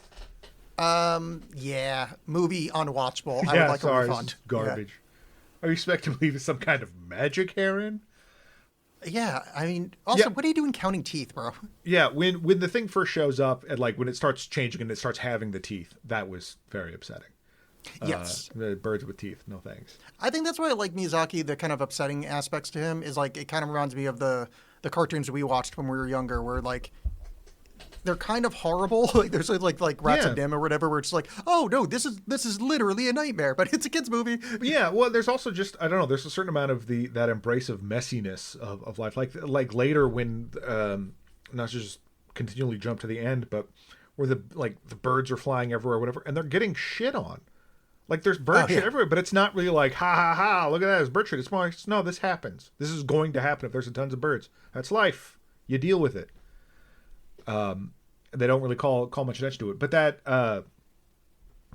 Yeah. Movie unwatchable. I would like a refund. Garbage. Are you expecting to believe it's some kind of magic heron? Yeah, I mean, also, what are you doing counting teeth, bro? Yeah, when the thing first shows up and like when it starts changing and it starts having the teeth, that was very upsetting. Yes. The birds with teeth, no thanks. I think that's why I like Miyazaki. The kind of upsetting aspects to him is like it kind of reminds me of the cartoons we watched when we were younger, where like they're kind of horrible. Like there's like Rats of Dim or whatever, where it's like, oh no, this is literally a nightmare, but it's a kids movie. Yeah, well, there's also just I don't know. There's a certain amount of that embrace of messiness of life, like later when not to just continually jump to the end, but where the birds are flying everywhere, or whatever, and they're getting shit on. Like there's bird shit everywhere, but it's not really like ha ha ha. Look at that, it's bird shit. It's more like no, this happens. This is going to happen if there's tons of birds. That's life. You deal with it. They don't really call much attention to it, but that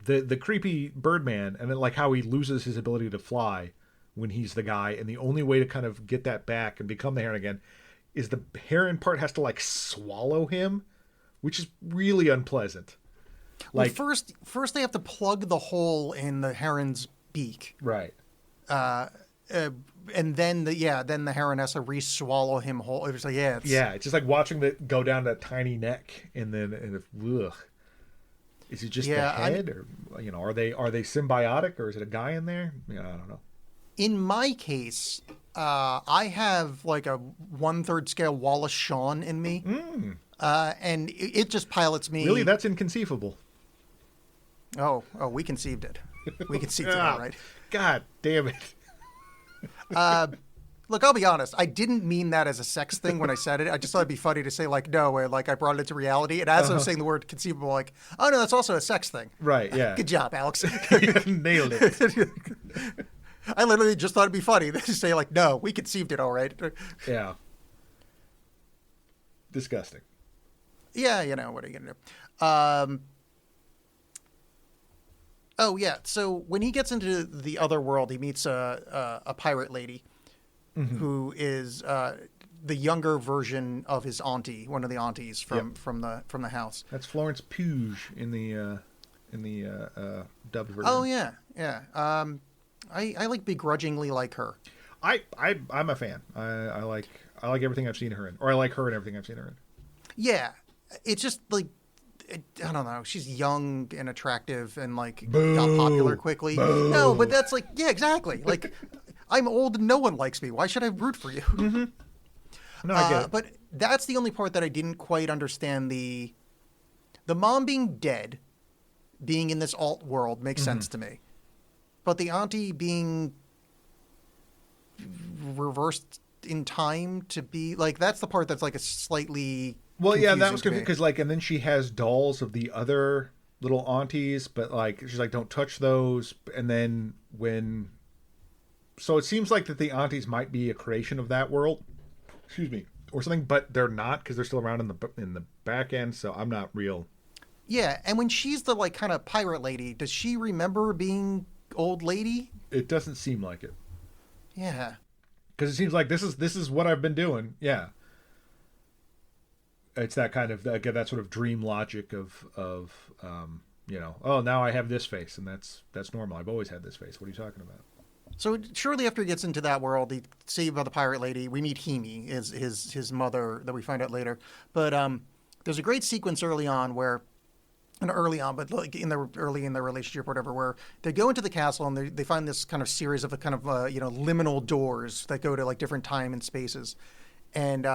the creepy Birdman and then like how he loses his ability to fly when he's the guy, and the only way to kind of get that back and become the heron again is the heron part has to like swallow him, which is really unpleasant. Like well, first they have to plug the hole in the heron's beak, right? And then the heron has to re-swallow him whole. It was like it's just like watching it go down that tiny neck, and ugh. Is it just the head, or are they symbiotic, or is it a guy in there? I don't know. In my case, I have like a 1/3 scale Wallace Shawn in me, and it just pilots me. Really, that's inconceivable. Oh, we conceived it. We conceived it, all right. God damn it. Look, I'll be honest. I didn't mean that as a sex thing when I said it. I just thought it'd be funny to say like, no, like I brought it into reality. And as I was saying the word conceivable, like, oh no, that's also a sex thing. Right, yeah. Good job, Alex. Nailed it. I literally just thought it'd be funny to say like, no, we conceived it all right. Yeah. Disgusting. Yeah, what are you going to do? Oh, yeah. So when he gets into the other world, he meets a pirate lady who is the younger version of his auntie, one of the aunties from the house. That's Florence Pugh in the dubbed version. Oh, yeah. Yeah. I like begrudgingly like her. I'm a fan. I like everything I've seen her in, or I like her in everything I've seen her in. Yeah. It's just like, I don't know. She's young and attractive and like Boo. got popular quickly. Boo. No, but that's like, yeah, exactly. Like I'm old and no one likes me. Why should I root for you? Mm-hmm. No, I get it. But that's the only part that I didn't quite understand. The mom being dead, being in this alt world makes sense to me. But the auntie being reversed in time to be like, that's the part that's like a slightly Well, yeah, that was to me. confusing because like, and then she has dolls of the other little aunties, but like she's like, don't touch those. And then so it seems like that the aunties might be a creation of that world, excuse me, or something, but they're not because they're still around in the back end. So I'm not real. Yeah, and when she's the like kind of pirate lady, does she remember being old lady? It doesn't seem like it. Yeah. Because it seems like this is what I've been doing. Yeah. It's that kind of that sort of dream logic of oh, now I have this face and that's normal. I've always had this face. What are you talking about? So shortly after he gets into that world, he's saved by the pirate lady. We meet Himi, his mother that we find out later. But there's a great sequence early on where, not early on, but like early in their relationship or whatever, where they go into the castle and they find this kind of series of liminal doors that go to like different time and spaces, and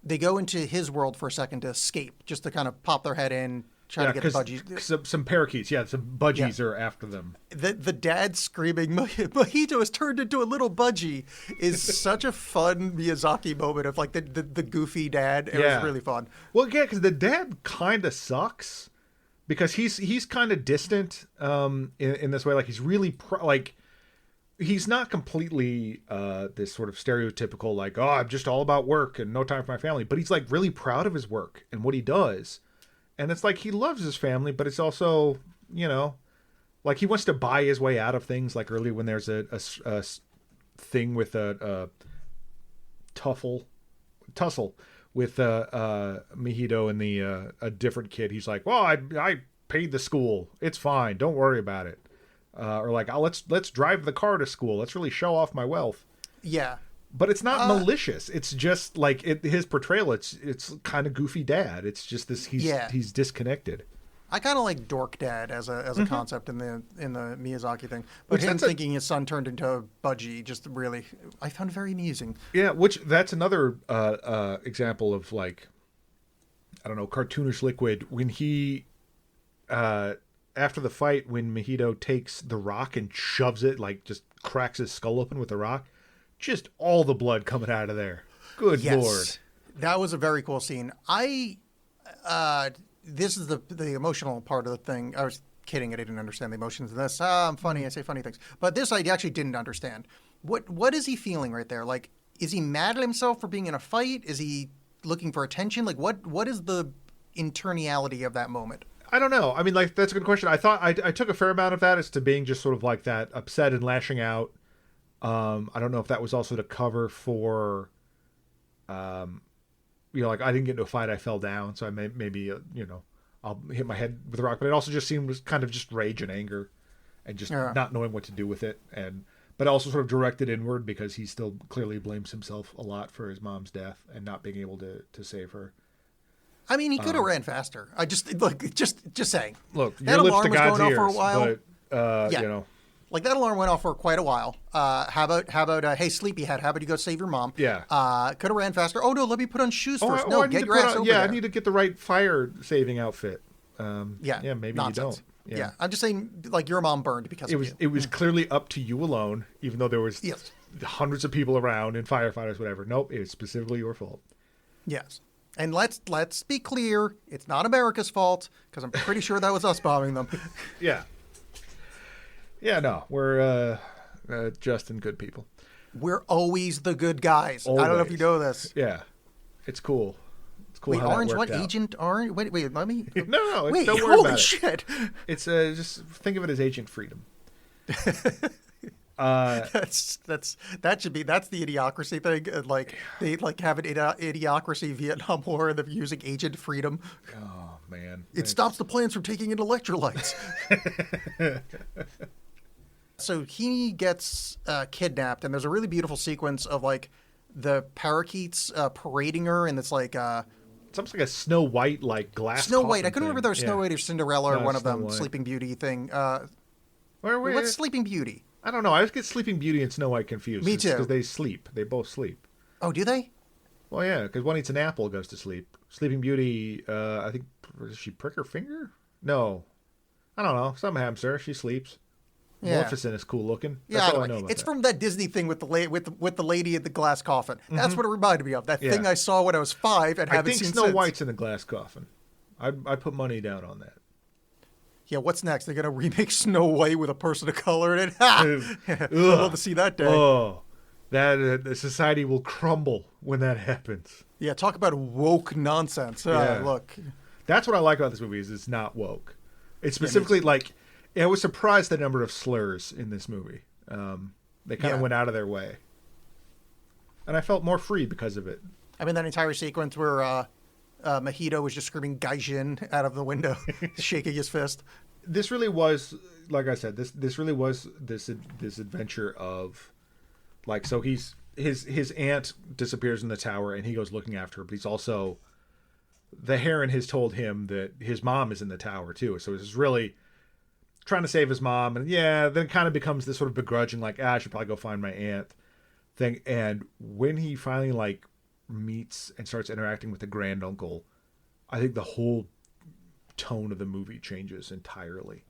they go into his world for a second to escape, just to kind of pop their head in, try to get the budgies. Some parakeets, some budgies are after them. The dad screaming, "Mojito has turned into a little budgie," is such a fun Miyazaki moment of like the goofy dad. It was really fun. Well, yeah, because the dad kind of sucks because he's kind of distant in this way. Like he's really he's not completely this sort of stereotypical like, oh, I'm just all about work and no time for my family. But he's like really proud of his work and what he does. And it's like he loves his family, but it's also, like he wants to buy his way out of things. Like earlier when there's a thing with a tussle with Mojito and a different kid. He's like, well, I paid the school. It's fine. Don't worry about it. Or like, oh, let's drive the car to school. Let's really show off my wealth. Yeah. But it's not malicious. It's just like his portrayal. It's kind of goofy dad. It's just this. He's disconnected. I kind of like dork dad as a concept in the Miyazaki thing, but him thinking his son turned into a budgie just really I found very amusing. Yeah, that's another example of like, I don't know, cartoonish liquid when he after the fight when Mojito takes the rock and shoves it, like just cracks his skull open with the rock. Just all the blood coming out of there. Good Lord. That was a very cool scene. This is the emotional part of the thing. I was kidding. I didn't understand the emotions of this. I'm funny. I say funny things. But this I actually didn't understand. What is he feeling right there? Like, is he mad at himself for being in a fight? Is he looking for attention? Like, what is the internality of that moment? I don't know. I mean, like, that's a good question. I thought I took a fair amount of that as to being just sort of like that upset and lashing out. I don't know if that was also to cover for, like I didn't get into a fight, I fell down, so I maybe I'll hit my head with a rock. But it also just seemed was kind of just rage and anger, and just not knowing what to do with it, but also sort of directed inward because he still clearly blames himself a lot for his mom's death and not being able to save her. I mean, he could have ran faster. I just saying. Look, that your lips alarm to was God's going ears, off for a while. But like that alarm went off for quite a while. How about hey, sleepyhead? How about you go save your mom? Yeah. Could have ran faster. Oh no, let me put on shoes first. I Get your ass over there. I need to get the right fire saving outfit. Maybe nonsense. You don't. Yeah, I'm just saying, like your mom burned because of you. It was clearly up to you alone, even though there was hundreds of people around and firefighters, whatever. Nope, it was specifically your fault. Yes. And let's be clear, it's not America's fault, because I'm pretty sure that was us bombing them. Yeah. Yeah, no, we're just and good people. We're always the good guys. Always. I don't know if you know this. Yeah. It's cool. It's cool. Wait, how Orange, that what? worked out. Agent Orange? Wait, let me. No, wait, don't worry holy about shit. It. It's just think of it as Agent Freedom. That's the idiocracy thing. Like they have an idiocracy Vietnam War and they're using Agent Freedom. Oh man, it stops the planes from taking in electrolytes. So he gets kidnapped, and there's a really beautiful sequence of like the parakeets parading her, and it's like it's almost like a Snow White like glass. Snow White. I thing. couldn't remember if there was Snow White or Cinderella or one of them. White. Sleeping Beauty thing. What's Sleeping Beauty? I don't know. I always get Sleeping Beauty and Snow White confused. Me too. Because they sleep. They both sleep. Oh, do they? Well, yeah, because one eats an apple, goes to sleep. Sleeping Beauty, I think, does she prick her finger? No. I don't know. Some hamster. She sleeps. Yeah. Maleficent is cool looking. Yeah, That's all I know about it's that. from that Disney thing with the lady in the glass coffin. That's what it reminded me of. That thing Yeah. I saw when I was 5 and I haven't think seen Snow since. White's in a glass coffin. I put money down on that. Yeah, what's next? They're gonna remake Snow White with a person of color in it. I'd love to see that day. Oh, that the society will crumble when that happens. Yeah, talk about woke nonsense. Yeah. Look, That's what I like about this movie is it's not woke. It's specifically I was surprised the number of slurs in this movie. They kind of went out of their way, and I felt more free because of it. I mean that entire sequence where Mojito was just screaming "Gaijin" out of the window, shaking his fist. This really was, like I said, this really was this adventure of, like, so his aunt disappears in the tower and he goes looking after her, but he's also, the Heron has told him that his mom is in the tower too, so it's really trying to save his mom, and then it kind of becomes this sort of begrudging, like, I should probably go find my aunt thing. And when he finally meets and starts interacting with the granduncle, I think the whole tone of the movie changes entirely,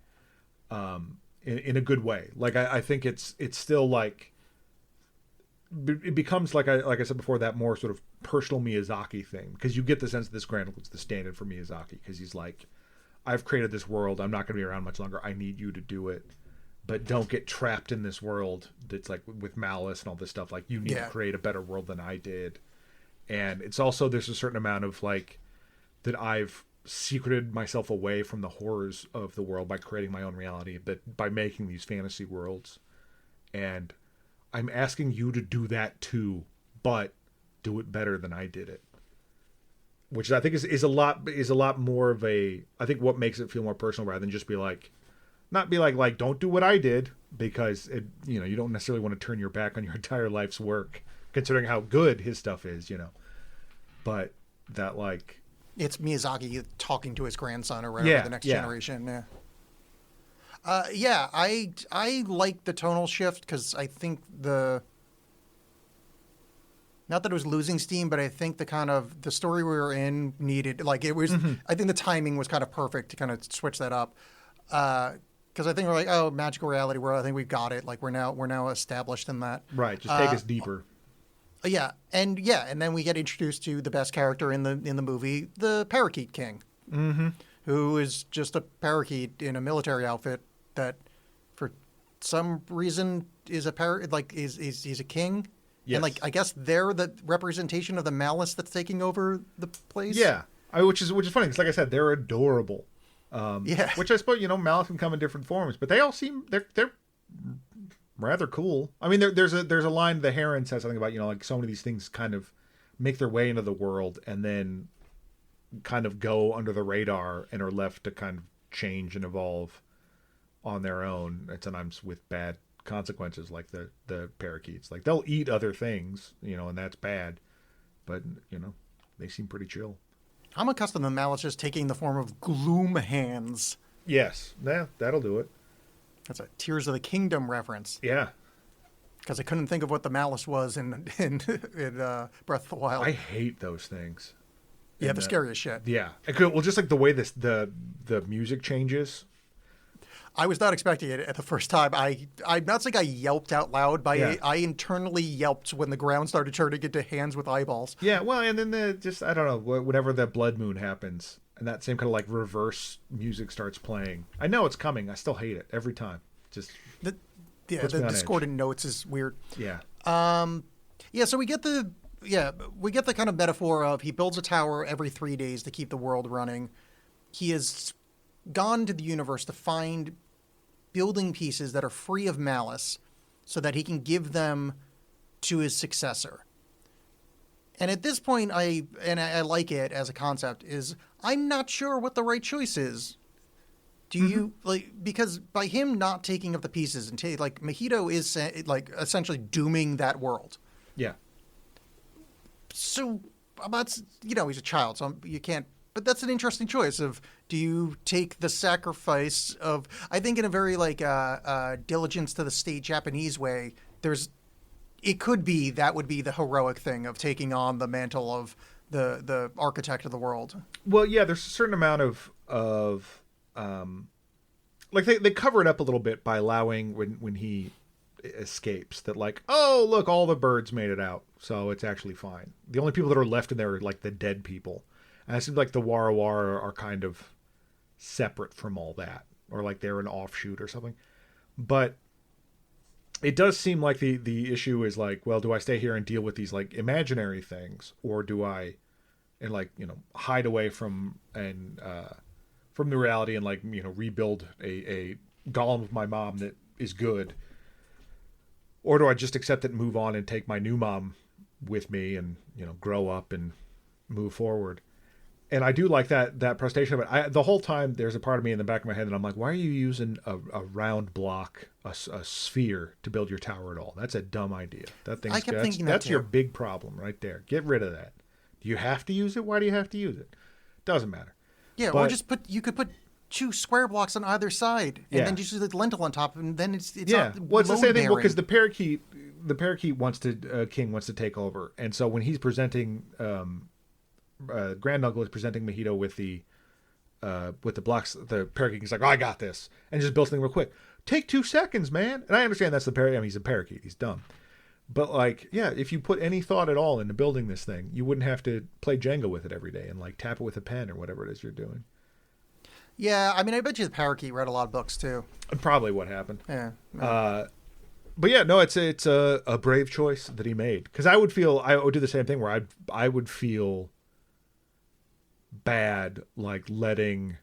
in a good way. Like I think it's still it becomes like I said before, that more sort of personal Miyazaki thing, because you get the sense that this granduncle is the stand-in for Miyazaki, because he's like, I've created this world, I'm not going to be around much longer, I need you to do it, but don't get trapped in this world that's like with malice and all this stuff. Like, you need to create a better world than I did. And it's also, there's a certain amount of that I've secreted myself away from the horrors of the world by creating my own reality, but by making these fantasy worlds, and I'm asking you to do that too, but do it better than I did it. Which I think is a lot more of a, I think what makes it feel more personal, rather than just be not be like don't do what I did, because you don't necessarily want to turn your back on your entire life's work, considering how good his stuff is, but that it's Miyazaki talking to his grandson or whatever, the next generation. I like the tonal shift, because I think not that it was losing steam, but I think the story we were in needed, it was, I think the timing was kind of perfect to kind of switch that up. Because I think we're oh, magical reality world, I think we've got it. We're now established in that. Right, just take us deeper. And then we get introduced to the best character in the movie, the Parakeet King, who is just a parakeet in a military outfit that, for some reason, is he's a king. Yes. And I guess they're the representation of the malice that's taking over the place. Yeah, which is funny, because like I said, they're adorable. Which I suppose malice can come in different forms, but they all seem they're rather cool. I mean, there's a line the Heron says something about so many of these things kind of make their way into the world and then kind of go under the radar and are left to kind of change and evolve on their own, and sometimes with bad consequences, like the parakeets. They'll eat other things, and that's bad, but they seem pretty chill. I'm accustomed to malice just taking the form of gloom hands. Yes, that'll do it. That's a Tears of the Kingdom reference. Yeah, because I couldn't think of what the malice was in Breath of the Wild. I hate those things. Yeah, the scariest shit. Yeah, well, just the way the music changes. I was not expecting it at the first time. I'm not saying I yelped out loud, but I internally yelped when the ground started turning into hands with eyeballs. Yeah, well, and then I don't know, whenever the blood moon happens, and that same kind of reverse music starts playing. I know it's coming. I still hate it every time. Just the discordant notes is weird. Yeah. So we get the kind of metaphor of he builds a tower every 3 days to keep the world running. He has gone to the universe to find building pieces that are free of malice so that he can give them to his successor. And at this point, I like it as a concept, is I'm not sure what the right choice is. Do you because by him not taking up the pieces and Mojito is essentially dooming that world. Yeah. So he's a child, so you can't. But that's an interesting choice of, do you take the sacrifice of, I think in a very diligence to the state Japanese way, it could be, that would be the heroic thing of taking on the mantle of the architect of the world. Well, yeah, there's a certain amount of like they cover it up a little bit by allowing when he escapes that like, oh look, all the birds made it out, so it's actually fine. The only people that are left in there are like the dead people, and it seems like the Wara Wara are kind of separate from all that, or like they're an offshoot or something. But it does seem like the issue is like, well, do I stay here and deal with these like imaginary things, or do I, and like, you know, hide away from the reality and like, you know, rebuild a golem with my mom that is good, or do I just accept it and move on and take my new mom with me and, you know, grow up and move forward. And I do like that presentation of it. The whole time there's a part of me in the back of my head that I'm like, why are you using a round block, a sphere to build your tower at all? That's a dumb idea. That thing's I kept thinking that's that your too. big problem right there. Get rid of that. Do you have to use it? Why do you have to use it? Doesn't matter. Yeah, or But- just you could put 2 square blocks on either side, and Yeah. then just use the lentil on top, and then it's Yeah, not well, it's the same thing. Well, because load-bearing. the parakeet wants to king wants to take over, and so when he's presenting, granduncle is presenting Mahito with the blocks. The parakeet is like, oh, I got this, and just builds something real quick. Take 2 seconds, man. And I understand that's the parakeet. I mean, he's a parakeet. He's dumb. But like, yeah, if you put any thought at all into building this thing, you wouldn't have to play Jenga with it every day and like tap it with a pen or whatever it is you're doing. Yeah, I mean, I bet you the parakeet read a lot of books too. Probably what happened. Yeah. But yeah, no, it's a brave choice that he made, because I would do the same thing where I would feel bad like letting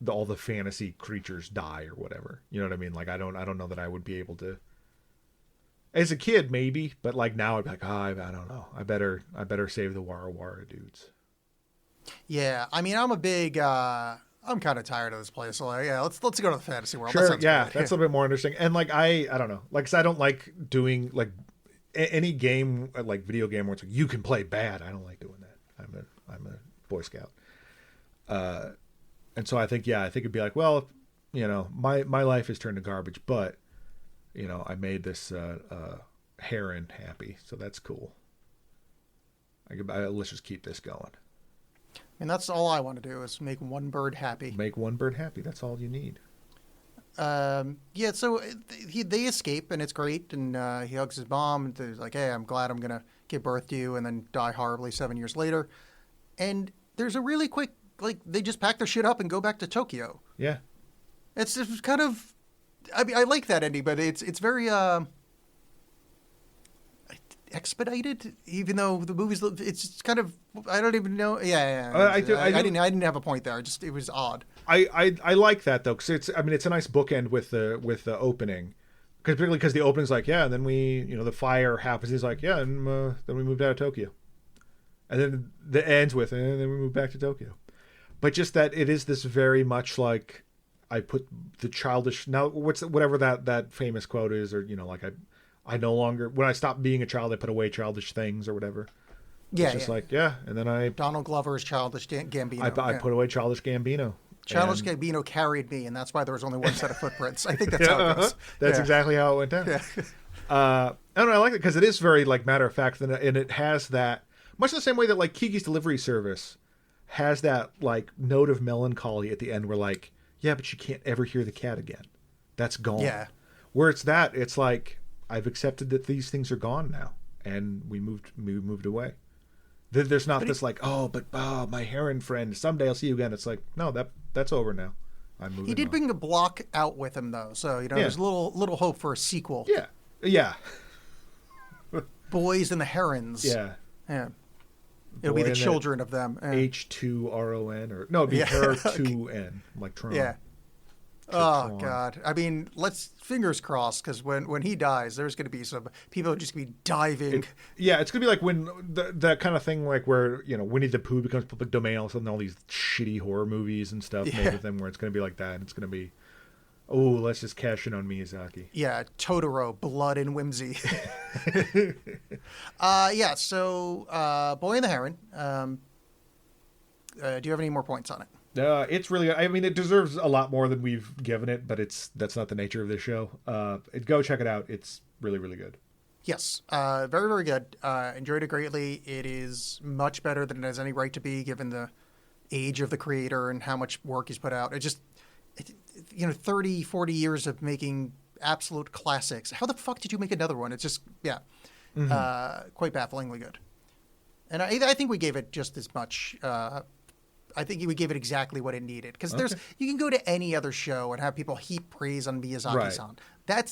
all the fantasy creatures die or whatever. You know what I mean? Like I don't know that I would be able to. As a kid, maybe, but like now I'd be like, I don't know. I better save the Wara Wara dudes. Yeah, I mean, I'm a big. I'm kind of tired of this place. So like, yeah, let's go to the fantasy world. That Sure, sounds yeah, good. that's a little bit more interesting. And like I don't know, like 'cause I don't like doing like any game, like video game where it's like you can play bad. I don't like doing that. I'm a Boy Scout, and so I think it'd be like, well, you know, my life has turned to garbage, but you know, I made this Heron happy, so that's cool. Let's just keep this going. And that's all I want to do is make one bird happy. Make one bird happy. That's all you need. Yeah, so they escape, and it's great, and he hugs his mom, and he's like, hey, I'm glad I'm going to give birth to you, and then die horribly 7 years later. And there's a really quick, like, they just pack their shit up and go back to Tokyo. Yeah. It's just kind of, I mean, I like that ending, but it's very expedited, even though the movie's, it's kind of, I don't even know. Yeah. I didn't have a point there. It was odd. I like that though, because it's a nice bookend with the opening, particularly because the opening's like, yeah, and then the fire happens. He's like, yeah, and then we moved out of Tokyo, and then the ends with, and then we moved back to Tokyo. But just that it is this very much like, I put the childish, now whatever that famous quote is, or like I no longer, when I stopped being a child, I put away childish things or whatever. Yeah, it's just like, yeah, and then Donald Glover's Childish Gambino. I put away Childish Gambino. Childish Gambino carried me, and that's why there was only one set of footprints. I think that's how it goes. That's exactly how it went down. Yeah. I don't know, I like it because it is very like matter of fact, and it has that much the same way that like Kiki's Delivery Service has that like note of melancholy at the end, where like, yeah, but you can't ever hear the cat again. That's gone. Yeah. Where it's like, I've accepted that these things are gone now, and we moved away. There's not this like, my Heron friend, someday I'll see you again. It's like, no, that's over now. I'm moving. He did on. bring the block out with him though, so there's a little hope for a sequel. Yeah. Boys and the Herons. Yeah. It'll be Boy the and children of them. H2RON, or no, it'd be Her2N, like Tron. Yeah. Oh God! I mean, let's fingers crossed, because when he dies, there's going to be some people just going to be diving. It's going to be like when that kind of thing, like where Winnie the Pooh becomes public domain, all of a sudden all these shitty horror movies and stuff made with them, where it's going to be like that, and it's going to be, let's just cash in on Miyazaki. Yeah, Totoro, blood and whimsy. So Boy and the Heron. Do you have any more points on it? It's really, I mean, it deserves a lot more than we've given it, but that's not the nature of this show. Go check it out. It's really, really good. Yes. Very, very good. Enjoyed it greatly. It is much better than it has any right to be, given the age of the creator and how much work he's put out. 30, 40 years of making absolute classics. How the fuck did you make another one? It's just, quite bafflingly good. And I think we gave it just as much. I think we gave it exactly what it needed. Because you can go to any other show and have people heap praise on Miyazaki-san.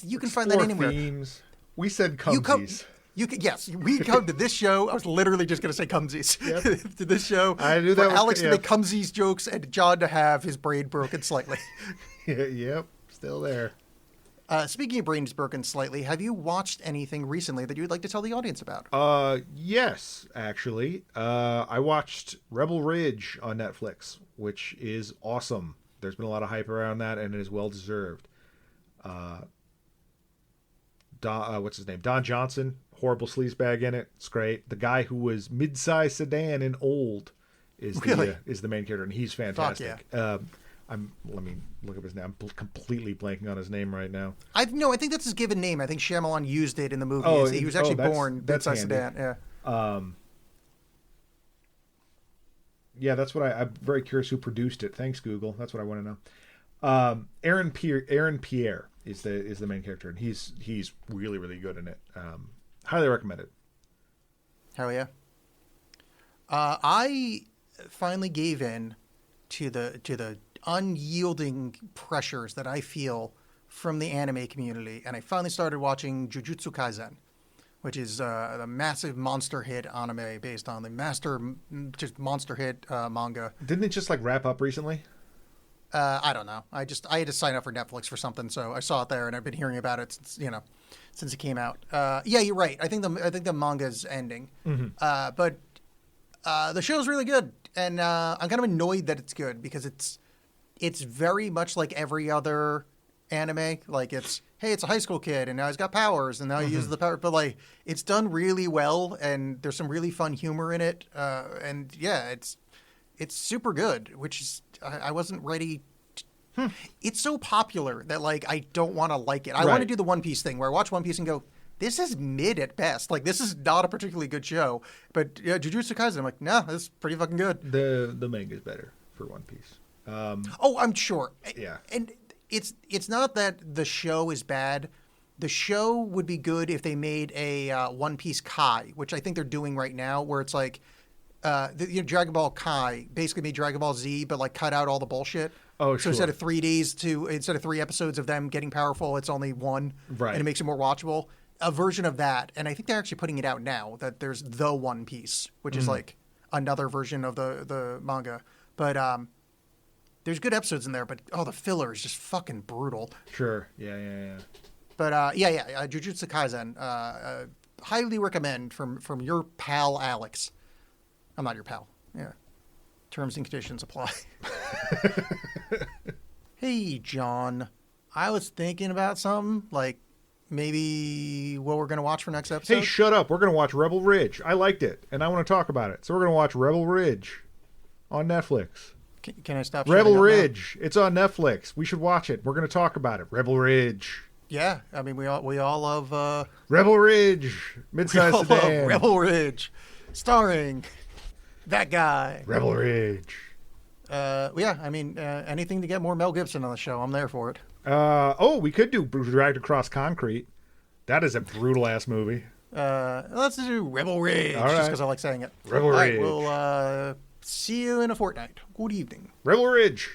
You can find that anywhere. Themes. We said cumsies. Yes, we come to this show. I was literally just going to say cumsies. Yep. To this show. I knew for that Alex to make cumsies jokes and John to have his brain broken slightly. Yep, still there. Speaking of brains broken slightly, have you watched anything recently that you would like to tell the audience about? Yes, actually. I watched Rebel Ridge on Netflix, which is awesome. There's been a lot of hype around that, and it is well deserved. What's his name? Don Johnson, horrible sleazebag in it. It's great. The guy who was mid-size sedan in Old is the main character, and he's fantastic. Fuck yeah. Let me look up his name. I'm completely blanking on his name right now. I think that's his given name. I think Shyamalan used it in the movie. He was actually born mid-size sedan. Yeah. Yeah, that's what I'm very curious who produced it. Thanks, Google. That's what I want to know. Aaron Pierre is the main character, and he's really, really good in it. Highly recommended. Hell yeah. I finally gave in to the unyielding pressures that I feel from the anime community, and I finally started watching Jujutsu Kaisen, which is a massive monster hit anime based on the monster hit manga. Didn't it just wrap up recently? I don't know. I had to sign up for Netflix for something, so I saw it there, and I've been hearing about it since it came out. Yeah, you're right. I think the manga's ending, but the show's really good, and I'm kind of annoyed that it's good because it's very much like every other anime. Like it's a high school kid, and now he's got powers, and now he uses the power. But it's done really well, and there's some really fun humor in it, and yeah, it's super good. Which is I wasn't ready. It's so popular that I don't want to like it. I want to do the One Piece thing where I watch One Piece and go, this is mid at best. This is not a particularly good show. But Jujutsu Kaisen, I'm like, no, this is pretty fucking good. The manga's better for One Piece. I'm sure. Yeah. And it's not that the show is bad. The show would be good if they made a One Piece Kai, which I think they're doing right now, where it's Dragon Ball Kai basically made Dragon Ball Z, but cut out all the bullshit. Oh, so sure. instead of 3 episodes of them getting powerful, it's only one, right? And it makes it more watchable. A version of that, and I think they're actually putting it out now. That there's the One Piece, which is another version of the manga, but there's good episodes in there. But the filler is just fucking brutal. Sure, yeah. But Jujutsu Kaisen, highly recommend from your pal Alexx. I'm not your pal. Yeah. Terms and conditions apply. Hey, John. I was thinking about something, maybe what we're going to watch for next episode. Hey, shut up. We're going to watch Rebel Ridge. I liked it, and I want to talk about it. So we're going to watch Rebel Ridge on Netflix. Can I stop? Rebel Ridge. It's on Netflix. We should watch it. We're going to talk about it. Rebel Ridge. Yeah. I mean, we all love... Rebel Ridge. Midsize sedan. Rebel Ridge. Starring... that guy. Rebel Ridge. Yeah, I mean, anything to get more Mel Gibson on the show, I'm there for it. We could do Dragged Across Concrete. That is a brutal-ass movie. Let's do Rebel Ridge, all right. just because I like saying it. Rebel Ridge. We'll see you in a fortnight. Good evening. Rebel Ridge.